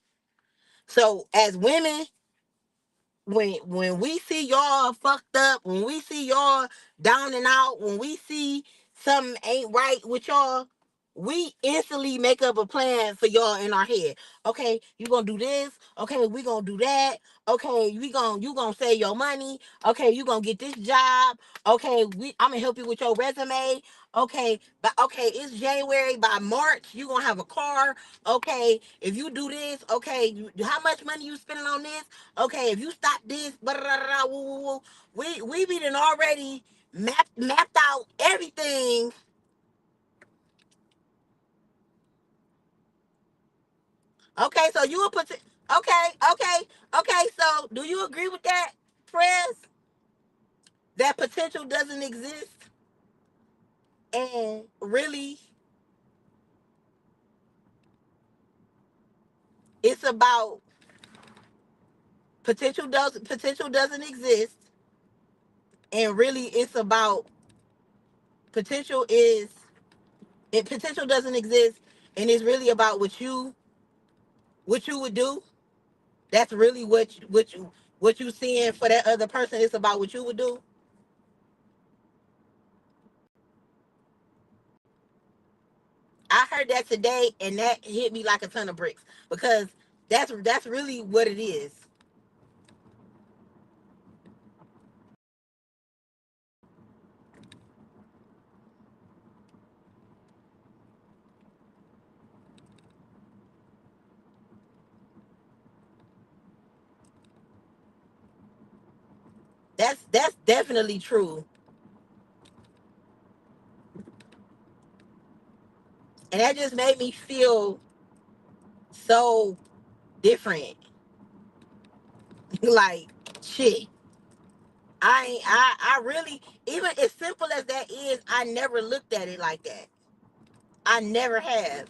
So as women, when we see y'all fucked up, when we see y'all down and out, when we see something ain't right with y'all, we instantly make up a plan for y'all in our head. Okay, you gonna do this. Okay, we gonna do that. Okay, you gonna save your money. Okay, you gonna get this job. Okay, I'm gonna help you with your resume. Okay, but okay, it's January. By March, you gonna have a car. Okay, if you do this, okay, how much money you spending on this? Okay, if you stop this, blah, blah, blah, woo, woo, woo, we be done already mapped out everything. Okay, so you will put okay. So do you agree with that, Prez? That potential doesn't exist, and really, it's about potential doesn't exist, and really, it's about potential is potential doesn't exist, and it's really about what you would do. That's really what you seeing for that other person. It's about what you would do. I heard that today, and that hit me like a ton of bricks because that's really what it is. That's definitely true, and that just made me feel so different. Like shit. I really, even as simple as that is, I never looked at it like that. I never have.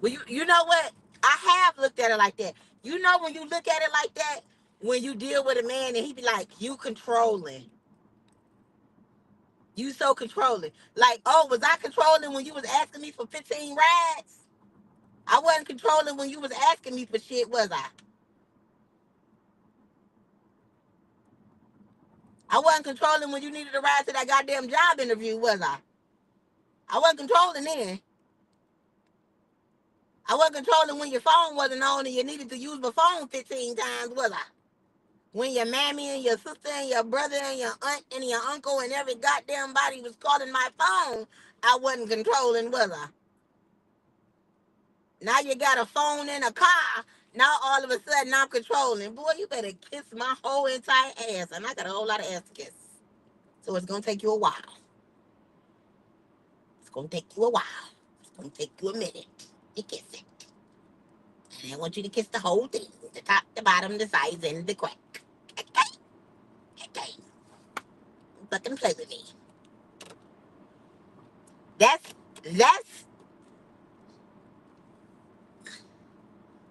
Well, you know what? I have looked at it like that. You know when you look at it like that, when you deal with a man and he be like, you controlling. You so controlling. Like, oh, was I controlling when you was asking me for 15 rides? I wasn't controlling when you was asking me for shit, was I? I wasn't controlling when you needed a ride to that goddamn job interview, was I? I wasn't controlling then. I wasn't controlling when your phone wasn't on and you needed to use my phone 15 times, was I? When your mammy and your sister and your brother and your aunt and your uncle and every goddamn body was calling my phone, I wasn't controlling, was I? Now you got a phone in a car. Now all of a sudden I'm controlling. Boy, you better kiss my whole entire ass. And I got a whole lot of ass to kiss. So it's going to take you a while. It's going to take you a while. It's going to take you a minute to kiss it. And I want you to kiss the whole thing. The top, the bottom, the sides, and the crack. Okay? Okay. Fucking play with me. That's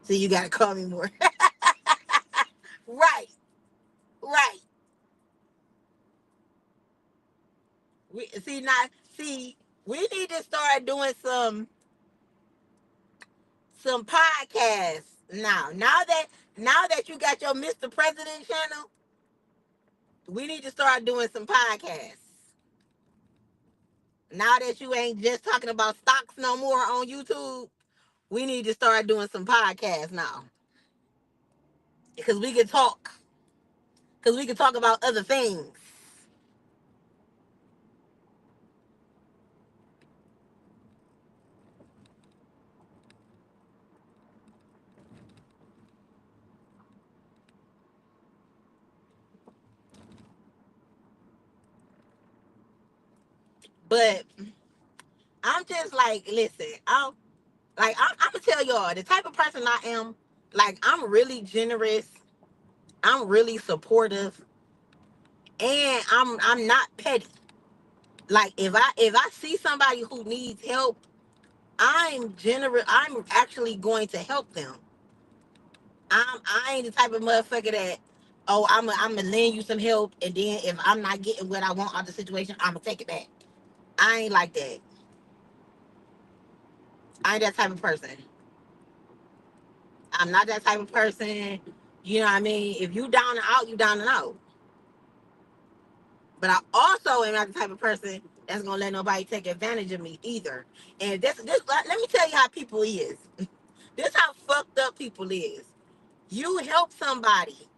so you gotta call me more. Right, right. We see now. See, we need to start doing some podcasts now. Now that you got your Mr. President channel, we need to start doing some podcasts. Now that you ain't just talking about stocks no more on YouTube, we need to start doing some podcasts now because we can talk. Because we can talk about other things. But I'm just like, listen, I'm gonna tell y'all the type of person I am. Like, I'm really generous. I'm really supportive, and I'm not petty. Like if I see somebody who needs help, I'm actually going to help them. I ain't the type of motherfucker that, oh, I'm gonna lend you some help, and then if I'm not getting what I want out of the situation, I'm gonna take it back. I ain't like that. I ain't that type of person. I'm not that type of person. You know what I mean? If you down and out, you down and out. But I also am not the type of person that's gonna let nobody take advantage of me either. And this let me tell you how people is. This how fucked up people is. You help somebody,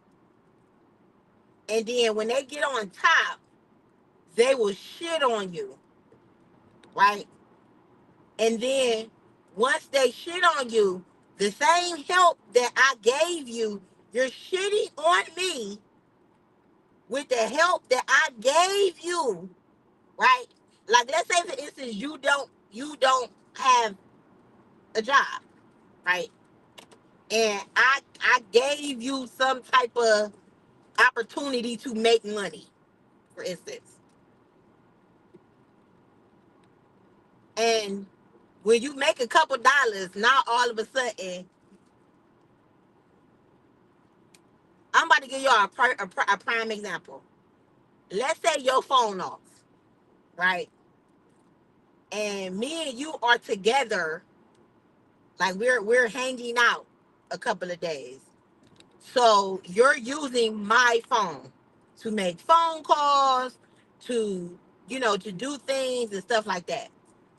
and then when they get on top, they will shit on you, right? And then once they shit on you, the same help that I gave you, you're shitting on me with the help that I gave you, right? Like let's say for instance you don't have a job, right? And I gave you some type of opportunity to make money, for instance. And when you make a couple dollars, now all of a sudden, I'm about to give y'all a prime example. Let's say your phone off, right? And me and you are together, like we're hanging out a couple of days. So you're using my phone to make phone calls, to, to do things and stuff like that.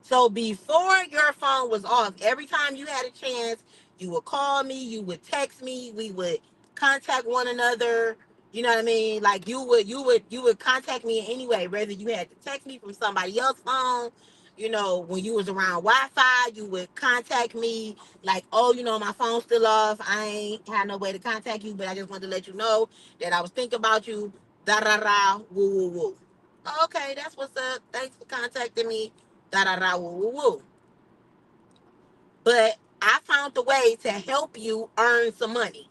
So before your phone was off, every time you had a chance, you would call me, you would text me, we would contact one another. You know what I mean? Like you would contact me anyway, whether you had to text me from somebody else's phone. When you was around Wi-Fi, you would contact me like, oh, my phone's still off. I ain't had no way to contact you, but I just wanted to let you know that I was thinking about you. Da da da, woo woo woo. Okay, that's what's up. Thanks for contacting me. Da da da, woo woo woo. But I found the way to help you earn some money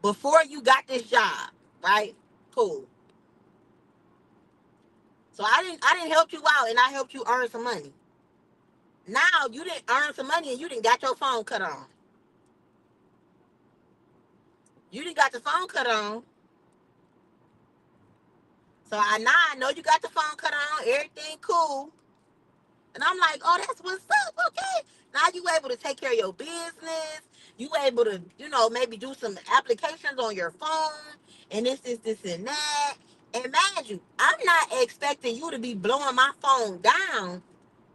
before you got this job, right? Cool. So I didn't help you out, and I helped you earn some money. Now you didn't earn some money, and you didn't got your phone cut on. You didn't got the phone cut on. So I know you got the phone cut on, everything cool. And I'm like, oh, that's what's up. Okay. Now you able to take care of your business. You able to, maybe do some applications on your phone and this, and that. And mind you, I'm not expecting you to be blowing my phone down.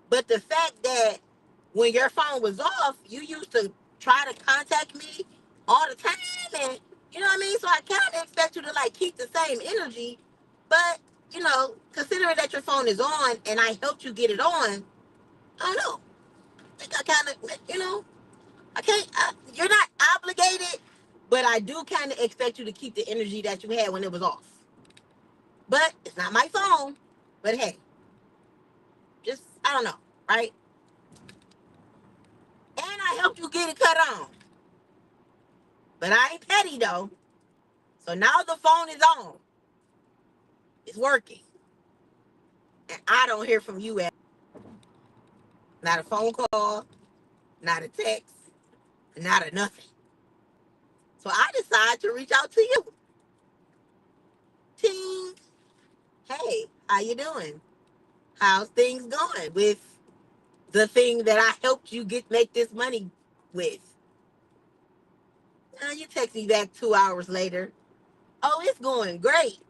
But the fact that when your phone was off, you used to try to contact me all the time. And you know what I mean? So I kind of expect you to like keep the same energy. But, considering that your phone is on and I helped you get it on, I don't know. I think I kind of, I can't, you're not obligated, but I do kind of expect you to keep the energy that you had when it was off. But it's not my phone. But hey, just, I don't know, right? And I helped you get it cut on. But I ain't petty though. So now the phone is on. It's working. And I don't hear from you at not a phone call, not a text, not a nothing. So I decided to reach out to you. Team, hey, how you doing? How's things going with the thing that I helped you make this money with? You text me back 2 hours later. Oh, it's going great.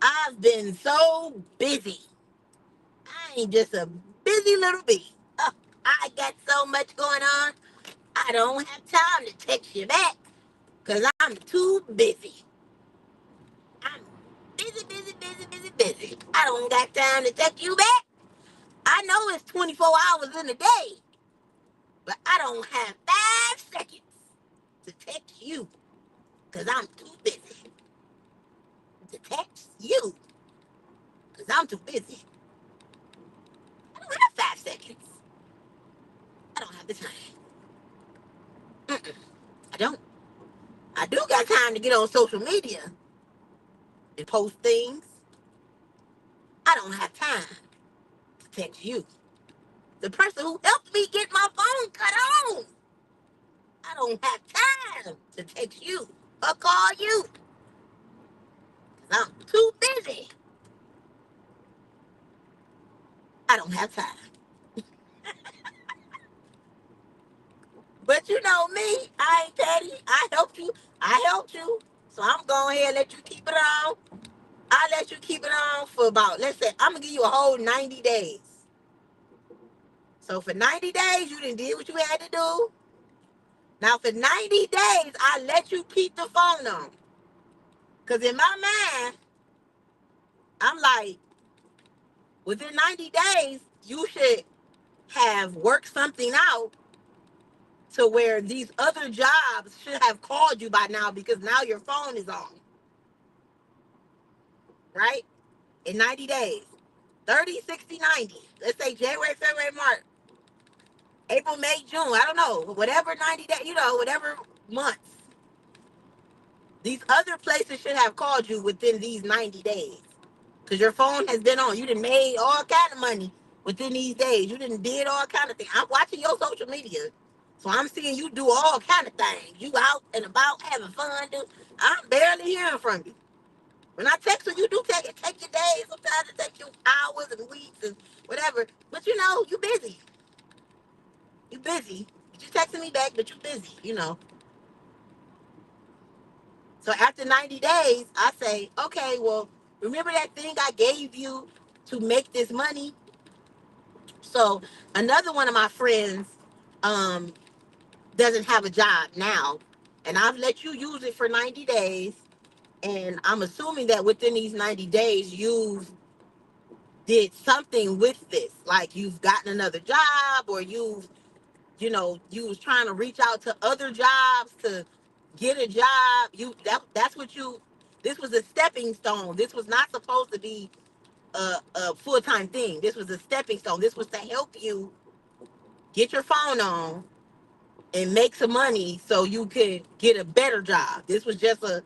I've been so busy. I ain't just a busy little bee. I got so much going on. I don't have time to text you back because I'm too busy. I'm busy, busy, busy, busy, busy. I don't got time to text you back. I know it's 24 hours in a day, but I don't have 5 seconds to text you because I'm too busy to text you because I'm too busy. I don't have 5 seconds. I don't have the time. Mm-mm, I don't. I do got time to get on social media and post things. I don't have time. text you, the person who helped me get my phone cut on. I don't have time to text you or call you. I'm too busy. I don't have time. But you know me, I ain't petty. I helped you. I helped you. So I'm going ahead and let you keep it on. I'll let you keep it on for about, let's say, I'm going to give you a whole 90 days. So for 90 days, you done did what you had to do. Now for 90 days, I let you keep the phone on. Because in my mind, I'm like, within 90 days, you should have worked something out to where these other jobs should have called you by now because now your phone is on. Right? In 90 days. 30, 60, 90. Let's say January, February, March, April, May, June. I don't know. Whatever 90 days, whatever months. These other places should have called you within these 90 days. Because your phone has been on. You done made all kind of money within these days. You done did all kind of things. I'm watching your social media. So I'm seeing you do all kind of things. You out and about having fun. Dude. I'm barely hearing from you. When I text you, you do take your days. Sometimes it takes you hours and weeks and whatever. But you busy. You busy. You texting me back, but you busy. So after 90 days, I say, okay, well, remember that thing I gave you to make this money? So another one of my friends um, doesn't have a job now, and I've let you use it for 90 days. And I'm assuming that within these 90 days, you've did something with this. Like you've gotten another job or you was trying to reach out to other jobs to get a job. That's what this was a stepping stone. This was not supposed to be a full-time thing. This was a stepping stone. This was to help you get your phone on and make some money so you could get a better job. This was just a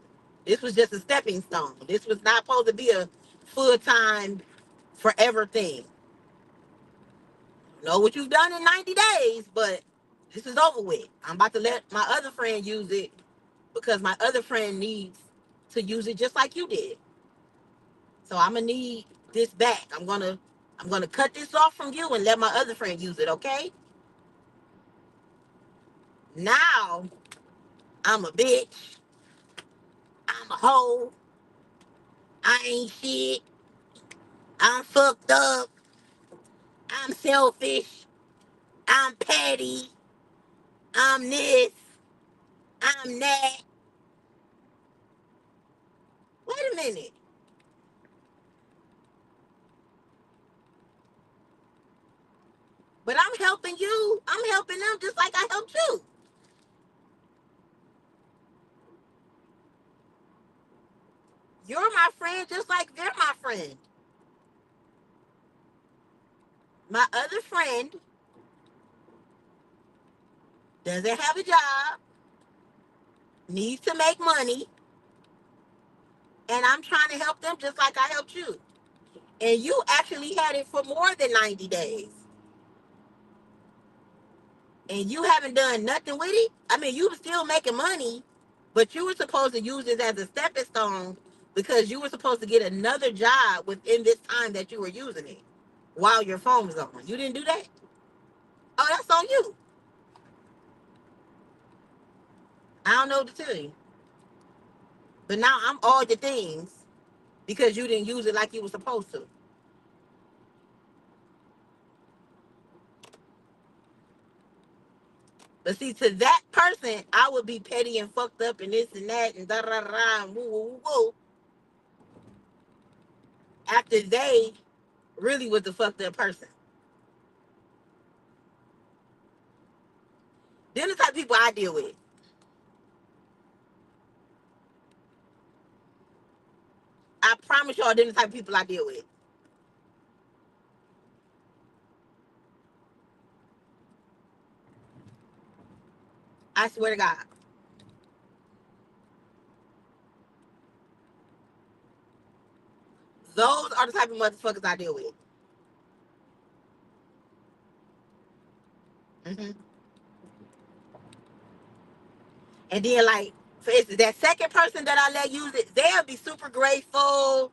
stepping stone. This was not supposed to be a full-time forever thing. Know what you've done in 90 days, but this is over with. I'm about to let my other friend use it because my other friend needs to use it just like you did. So I'm gonna need this back. I'm gonna cut this off from you and let my other friend use it, okay? Now I'm a bitch. I'm a hoe. I ain't shit. I'm fucked up. I'm selfish. I'm petty. I'm this. I'm that. Wait a minute. But I'm helping you. I'm helping them just like I helped you. You're my friend just like they're my friend. My other friend doesn't have a job, needs to make money, and I'm trying to help them just like I helped you. And you actually had it for more than 90 days. And you haven't done nothing with it. I mean, you were still making money, but you were supposed to use this as a stepping stone because you were supposed to get another job within this time that you were using it while your phone was on. You didn't do that? Oh, that's on you. I don't know what to tell you. But now I'm all the things because you didn't use it like you were supposed to. But see, to that person, I would be petty and fucked up and this and that and da da da and woo woo woo. After they really was the fucked up person. Then the type of people I deal with. I promise y'all, then the type of people I deal with. I swear to God. Those are the type of motherfuckers I deal with. Mm-hmm. And then, like, for instance, that second person that I let use it, they'll be super grateful.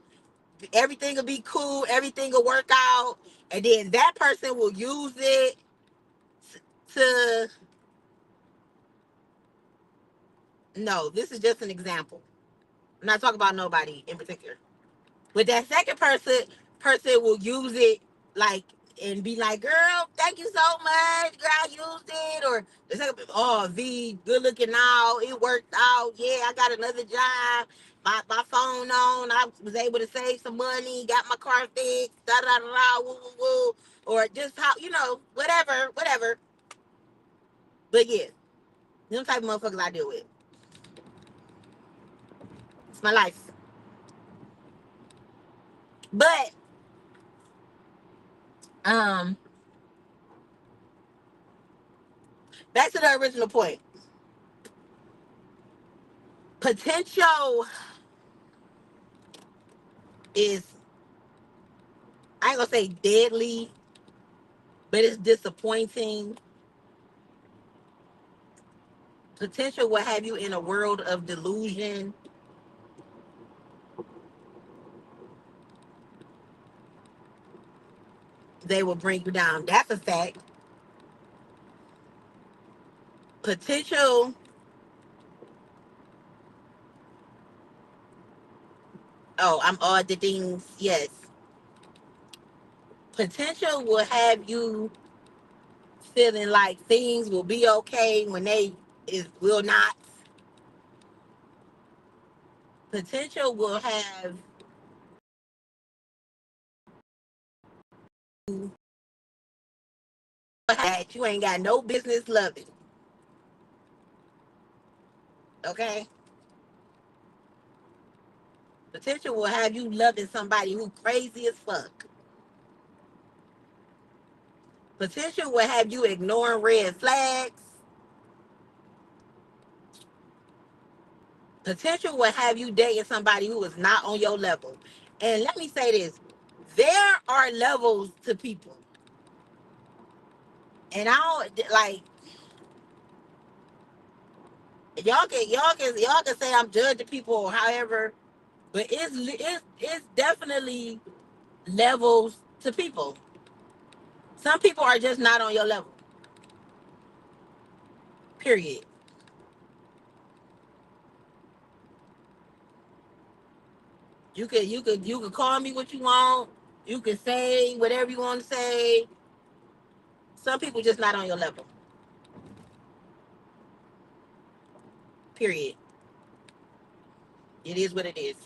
Everything will be cool. Everything will work out. And then that person will use it to, no, this is just an example. I'm not talking about nobody in particular. But that second person will use it like and be like, "Girl, thank you so much. Girl, I used it." Or the second, "Oh, V, good looking now. It worked out. Yeah, I got another job. My phone on. I was able to save some money. Got my car fixed. Da da da da. Woo woo woo." Or just how whatever, whatever. But yeah, them type of motherfuckers I deal with. It's my life. But um, back to the original point. Potential is, I ain't gonna say deadly, but it's disappointing. Potential will have you in a world of delusion. They will bring you down. That's a fact. Potential, oh, I'm auditing. Yes. Potential will have you feeling like things will be okay when they will not. Potential will have you that you ain't got no business loving. Okay? Potential will have you loving somebody who crazy as fuck. Potential will have you ignoring red flags. Potential will have you dating somebody who is not on your level. And let me say this, there are levels to people. And I don't like, y'all can say I'm judging people or however, but it's definitely levels to people. Some people are just not on your level. Period. You could call me what you want. You can say whatever you want to say. Some people just not on your level. Period. It is what it is.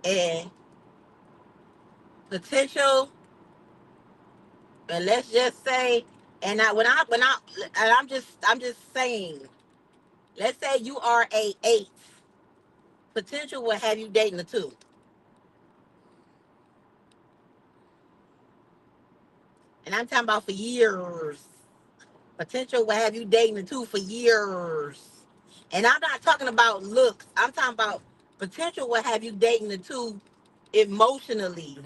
And potential, and let's just say, and and I'm just saying, let's say you are a 8. Potential will have you dating a 2. And I'm talking about for years. Potential will have you dating a 2 for years. And I'm not talking about looks. I'm talking about potential will have you dating a 2 emotionally,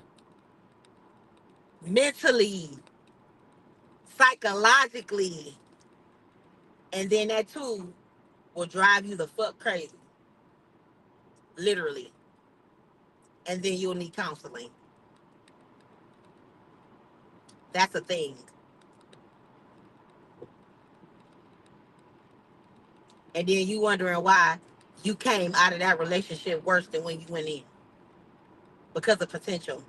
mentally, psychologically. And then that 2 will drive you the fuck crazy. Literally. And then you'll need counseling. That's a thing. And then you wondering why you came out of that relationship worse than when you went in. Because of potential.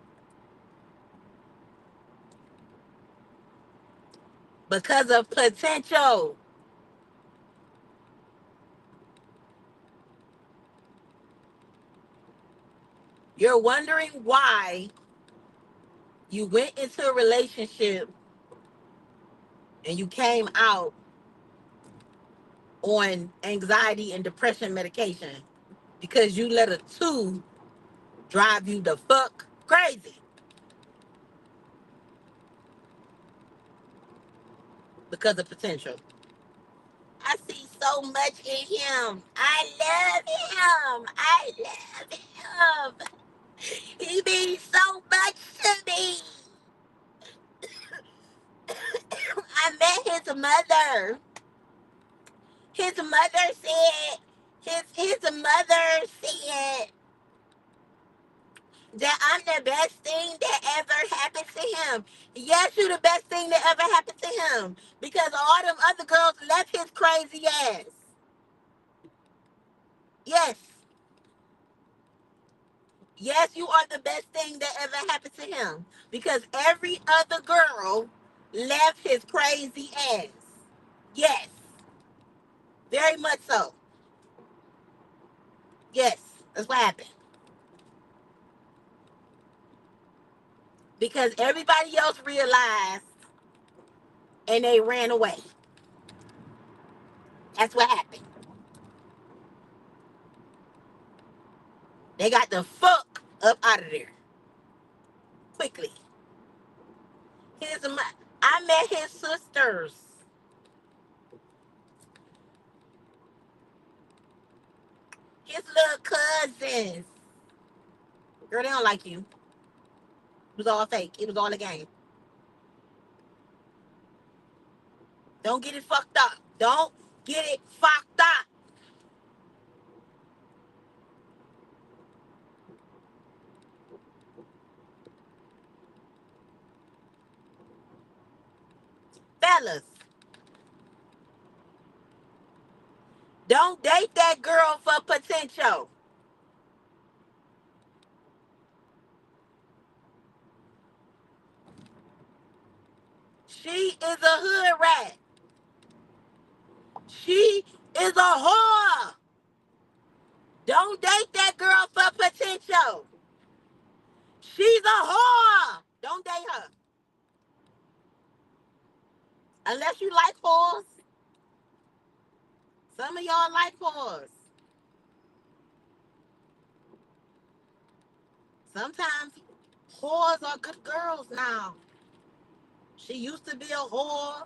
Because of potential. You're wondering why you went into a relationship and you came out on anxiety and depression medication because you let a 2 drive you the fuck crazy because of potential. I see so much in him. I love him. I love mother. His mother said, his mother said that I'm the best thing that ever happened to him. Yes, you the best thing that ever happened to him. Because all them other girls left his crazy ass. Yes. Yes, you are the best thing that ever happened to him. Because every other girl left his crazy ass. Yes. Very much so. Yes. That's what happened. Because everybody else realized and they ran away. That's what happened. They got the fuck up out of there quickly. I met his sisters. His little cousins. Girl, they don't like you. It was all fake. It was all a game. Don't get it fucked up. Don't get it fucked up. Fellas, don't date that girl for potential. She is a hood rat. She is a whore. Don't date that girl for potential. She's a whore. Don't date her. Unless you like whores. Some of y'all like whores. Sometimes whores are good girls now. She used to be a whore.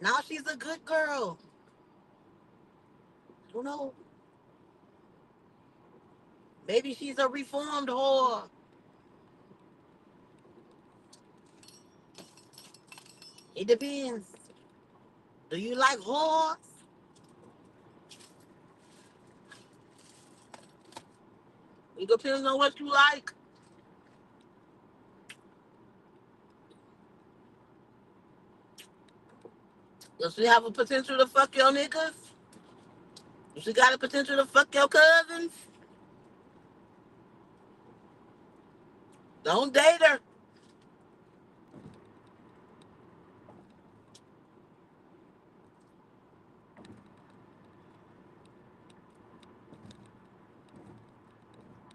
Now she's a good girl. I don't know. Maybe she's a reformed whore. It depends. Do you like whores? It depends on what you like. Does she have a potential to fuck your niggas? Does she got a potential to fuck your cousins? Don't date her.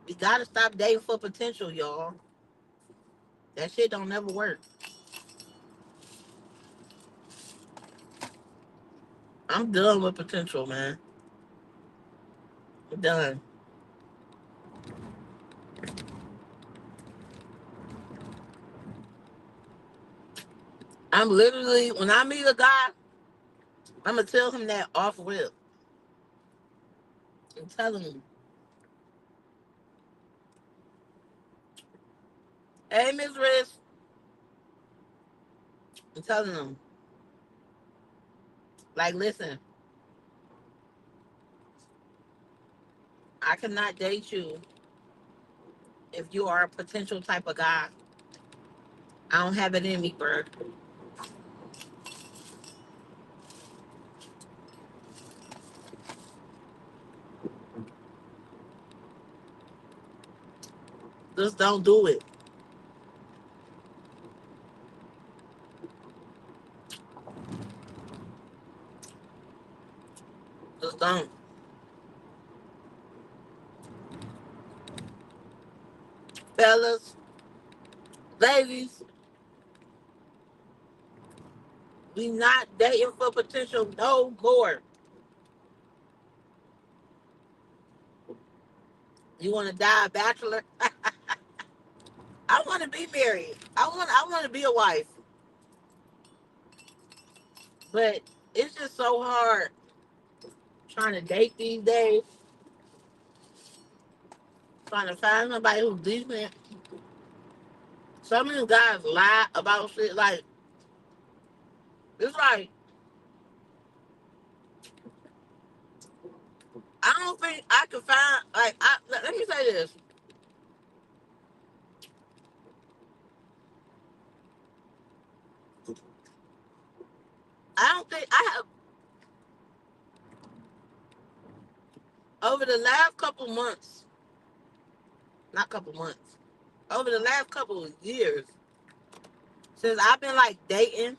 We gotta stop dating for potential, y'all. That shit don't never work. I'm done with potential, man. I'm done. I'm literally, when I meet a guy, I'm gonna tell him that off rip. I'm telling him, hey, Miss Riz, I'm telling him, like, listen, I cannot date you if you are a potential type of guy. I don't have it in me, bro. Just don't do it. Just don't. Fellas, ladies, we not dating for potential no more. You want to die a bachelor? I want to be married. I want to be a wife. But it's just so hard trying to date these days. Trying to find somebody who's decent. Some of these guys lie about shit. Like, it's like think I could find like let me say this. I don't think I have over the last couple months, not couple months, over the last couple of years since I've been like dating.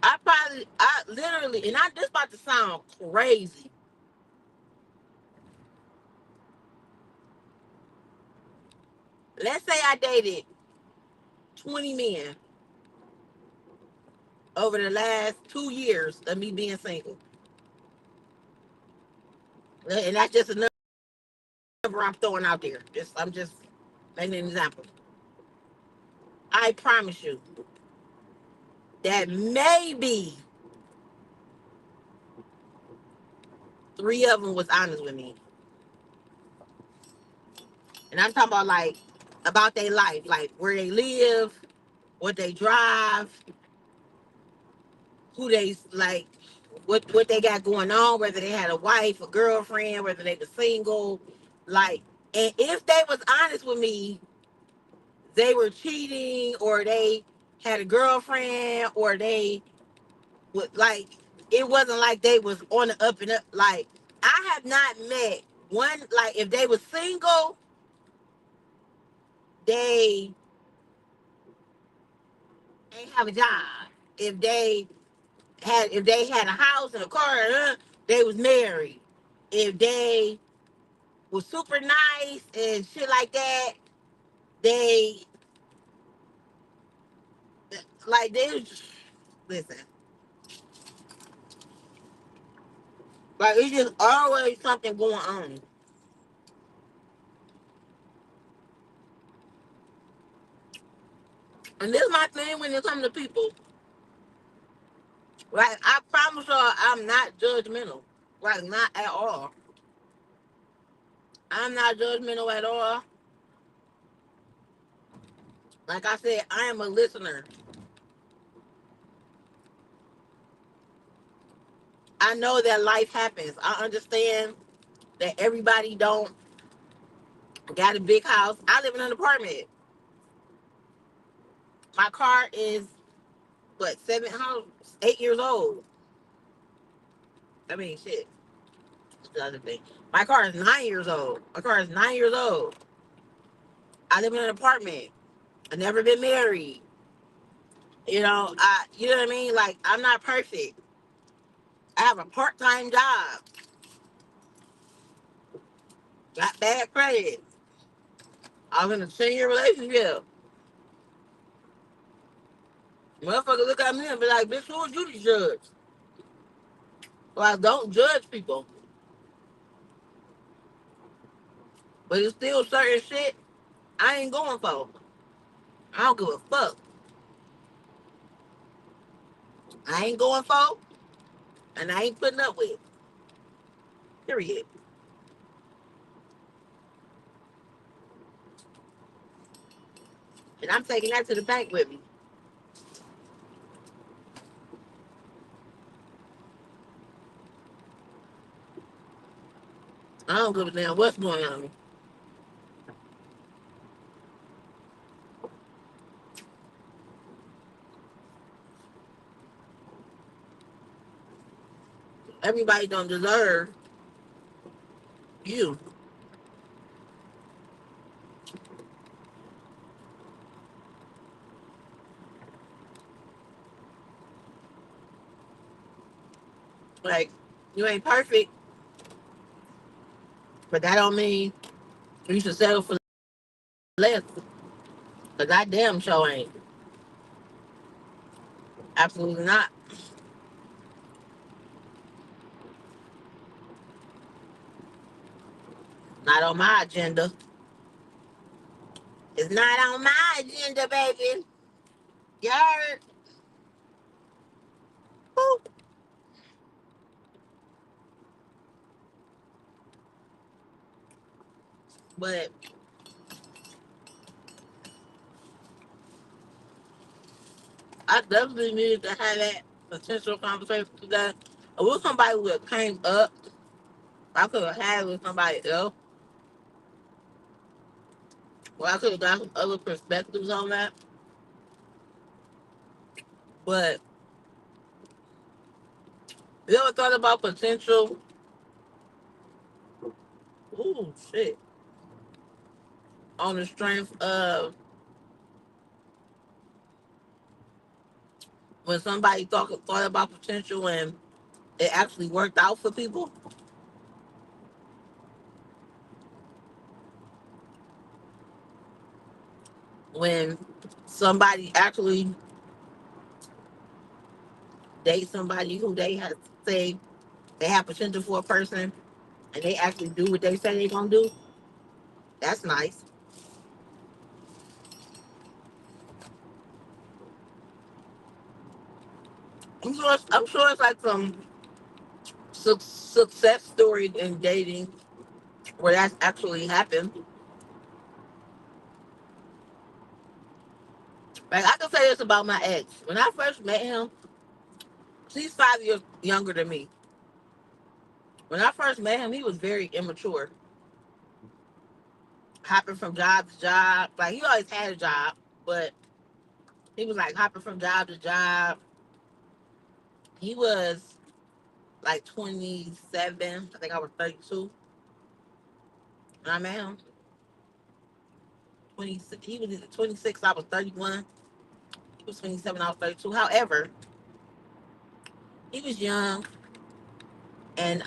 I literally, and I this about to sound crazy. Let's say I dated 20 men over the last 2 years of me being single, and that's just another I'm throwing out there. I'm just making an example. I promise you that maybe three of them was honest with me, and I'm talking about like about their life, like where they live, what they drive, who they like, what they got going on, whether they had a wife, a girlfriend, whether they were single, like, and if they was honest with me, they were cheating or they had a girlfriend or they would like it wasn't like they was on the up and up. Like I have not met one like if they was single, they ain't have a job. If they had a house and a car, they was married. If they was super nice and shit like that, they like they was listen. Like it's just always something going on. And this is my thing when it comes to people. Like I promise y'all I'm not judgmental. Like not at all. I'm not judgmental at all. Like I said, I am a listener. I know that life happens. I understand that everybody don't got a big house. I live in an apartment. My car is what 8 years old. I mean, shit. That's the other thing. My car is 9 years old. My car is 9 years old. I live in an apartment. I've never been married. You know what I mean? Like I'm not perfect. I have a part-time job. Got bad credit. I'm in a 10-year relationship. Motherfucker look at me and be like, bitch, who are you to judge? Well, I don't judge people. But it's still certain shit I ain't going for. I don't give a fuck. I ain't going for, and I ain't putting up with. Period. And I'm taking that to the bank with me. I don't give a damn what's going on. Everybody don't deserve you. Like, you ain't perfect, but that don't mean you should settle for less. Cause I damn sure ain't. Absolutely not. Not on my agenda. It's not on my agenda, baby. You heard? Boop. But I definitely needed to have that potential conversation today with somebody who came up. I could have had it with somebody else. Well, I could have got some other perspectives on that. But you ever thought about potential? Ooh, shit. On the strength of when somebody thought about potential and it actually worked out for people. When somebody actually dates somebody who they have say they have potential for a person and they actually do what they say they're gonna do. That's nice. I'm sure it's like some success story in dating where that's actually happened. Like I can say this about my ex. When I first met him, he's 5 years younger than me. When I first met him, he was very immature, hopping from job to job. Like he always had a job, but he was like hopping from job to job. He was like 27. I think I was 32 when I met him. 26. He was 26. I was 31. He was 27. I was 32. However, he was young and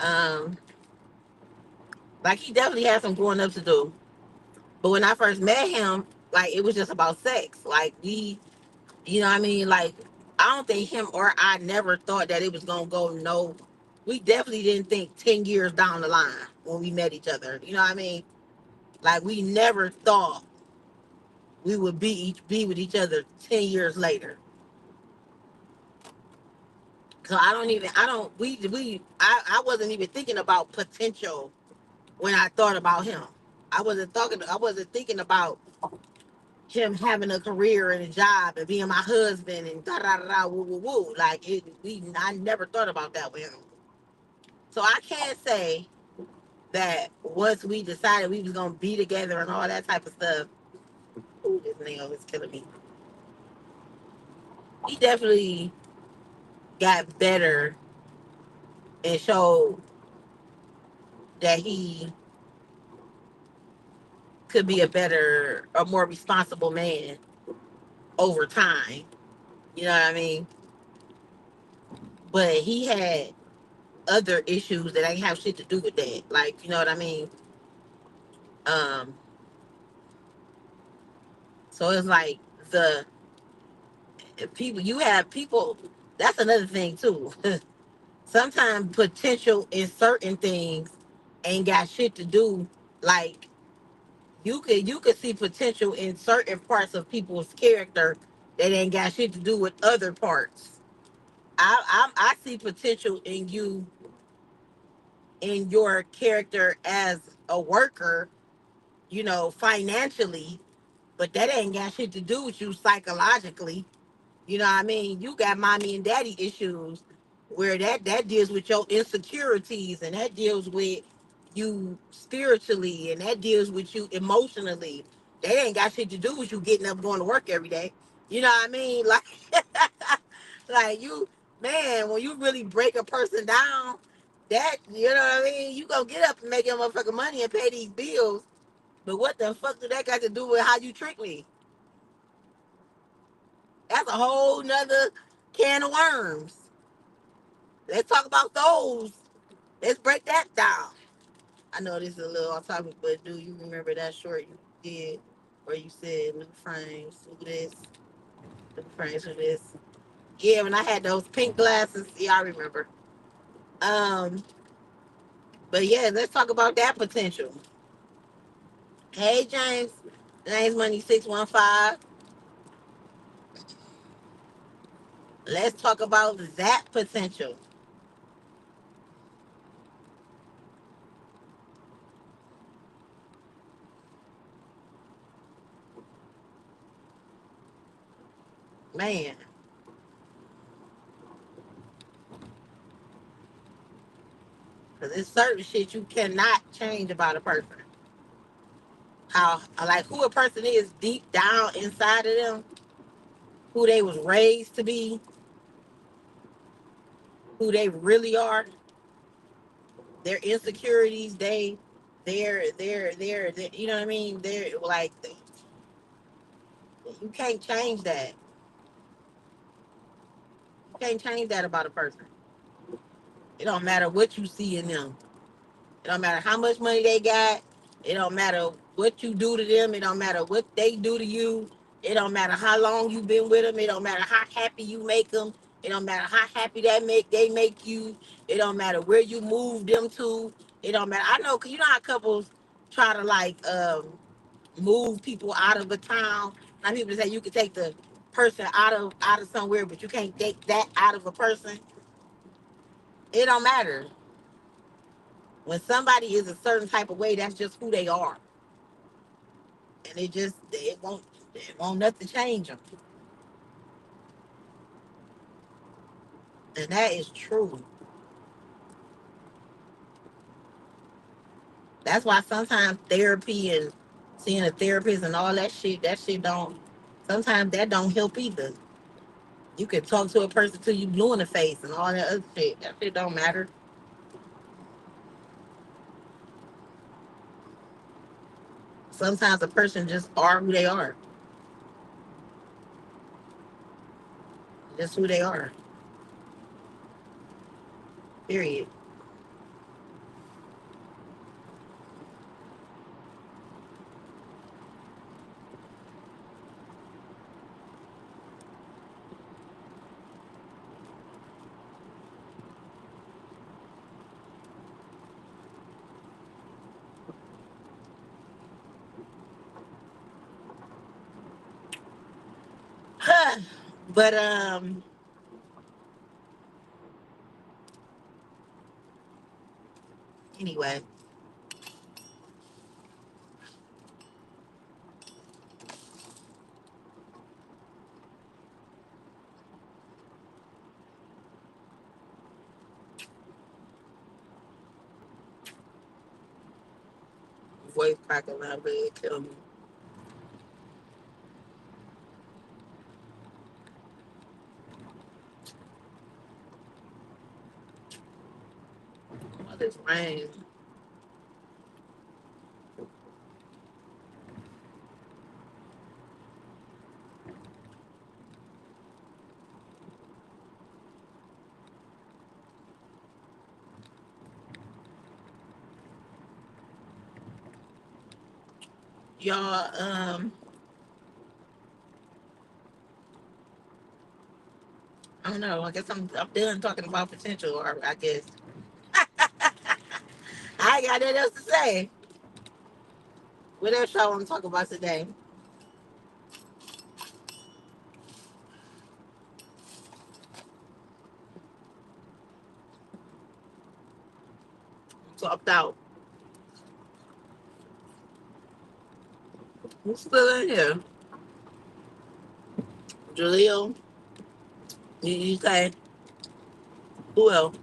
like he definitely had some growing up to do. But when I first met him, like it was just about sex. Like we, you know what I mean? Like I don't think him or I never thought that it was gonna go no. We definitely didn't think 10 years down the line when we met each other. You know what I mean? Like we never thought we would be with each other 10 years later. So I don't I wasn't even thinking about potential when I thought about him. I wasn't thinking about him having a career and a job and being my husband and da da da da woo woo woo. Like I never thought about that with him. So I can't say that once we decided we was gonna be together and all that type of stuff. Ooh, this nail is killing me. He definitely got better and showed that he could be a more responsible man over time. You know what I mean? But he had other issues that ain't have shit to do with that. Like, you know what I mean? Um, so it's like the people you have people. That's another thing too. Sometimes potential in certain things ain't got shit to do. Like you could see potential in certain parts of people's character that ain't got shit to do with other parts. I see potential in you in your character as a worker, you know, financially, but that ain't got shit to do with you psychologically. You know what I mean? You got mommy and daddy issues where that deals with your insecurities and that deals with you spiritually and that deals with you emotionally. That ain't got shit to do with you getting up going to work every day. You know what I mean? Like like you man, when you really break a person down, that you know what I mean, you gonna get up and make your motherfucking money and pay these bills. But what the fuck do that got to do with how you trick me? That's a whole nother can of worms. Let's talk about those. Let's break that down. I know this is a little off topic, but do you remember that short you did where you said new frames, who this, new frames, who this? Yeah, when I had those pink glasses, yeah, I remember. Um, but yeah, let's talk about that potential. Hey James, James Money 615. Let's talk about that potential. Man, Cause it's certain shit you cannot change about a person. How like who a person is deep down inside of them, who they was raised to be, who they really are, their insecurities, they're you know what I mean? They're like you can't change that. You can't change that about a person. It don't matter what you see in them. It don't matter how much money they got. It don't matter what you do to them. It don't matter what they do to you. It don't matter how long you've been with them. It don't matter how happy you make them. It don't matter how happy they make you. It don't matter where you move them to. It don't matter. I know, cause you know how couples try to like move people out of a town. Now people say you can take the person out of somewhere, but you can't take that out of a person. It don't matter. When somebody is a certain type of way, that's just who they are, and it won't nothing change them, and that is true. That's why sometimes therapy and seeing a therapist and all that shit don't. Sometimes that don't help either. You can talk to a person till you blue in the face and all that other shit. That shit don't matter. Sometimes a person just are who they are, just who they are. Period. But anyway, voice cracking a little bit, kill me. All this rain. Y'all, I don't know. I guess I'm done talking about potential, or I guess I ain't got nothing else to say. What else y'all want to talk about today? Talked out. Who's still in here? Jaleel, you say who else?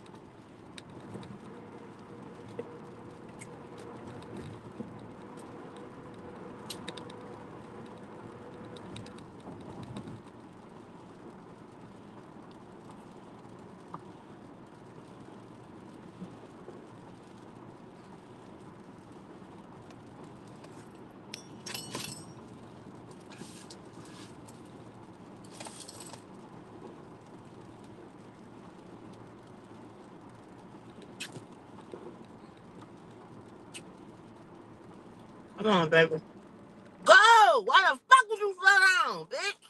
Come on, baby. Go! Why the fuck would you slow down, bitch?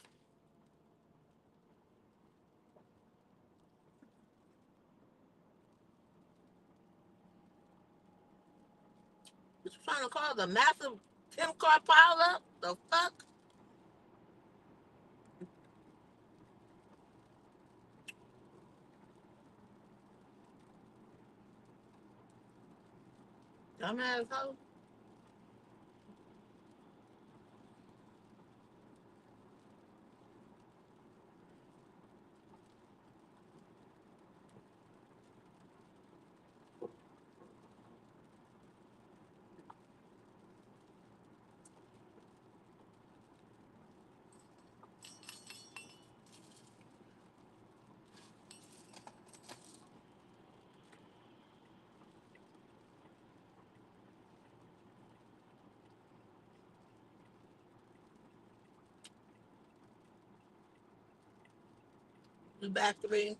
What you trying to call the massive 10 car pile up? The fuck? Dumbass hoe. The battery.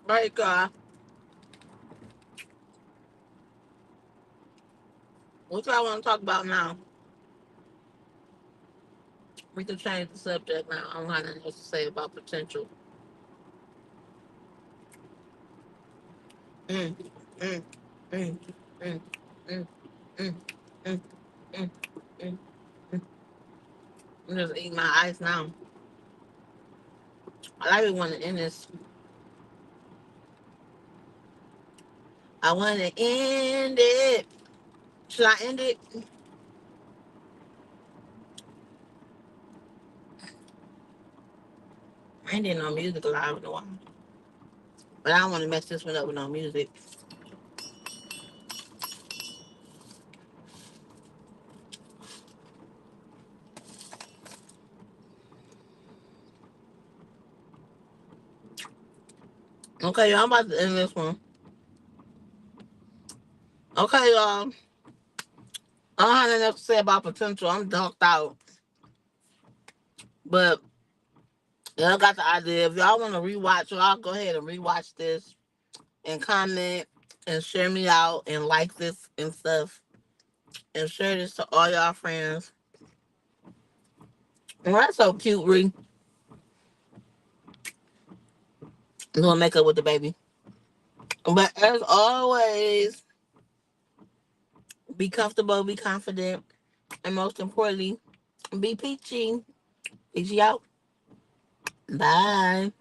Right, God. What y'all want to talk about now? We can change the subject now. I don't have nothing else to say about potential. Mm, mm, mm, mm, mm, mm, mm, mm, mm, mm. I'm just eating my ice now. I like it when to end this. I want to end it. Should I end it? I ain't did no music live in a while. But I don't want to mess this one up with no music. Okay, y'all, I'm about to end this one. Okay, y'all. I don't have nothing else to say about potential. I'm dunked out. But y'all got the idea. If y'all want to rewatch, y'all go ahead and rewatch this and comment and share me out and like this and stuff. And share this to all y'all friends. And that's so cute, Ree. I'm gonna make up with the baby. But as always, be comfortable, be confident, and most importantly, be peachy. Peachy out. Bye.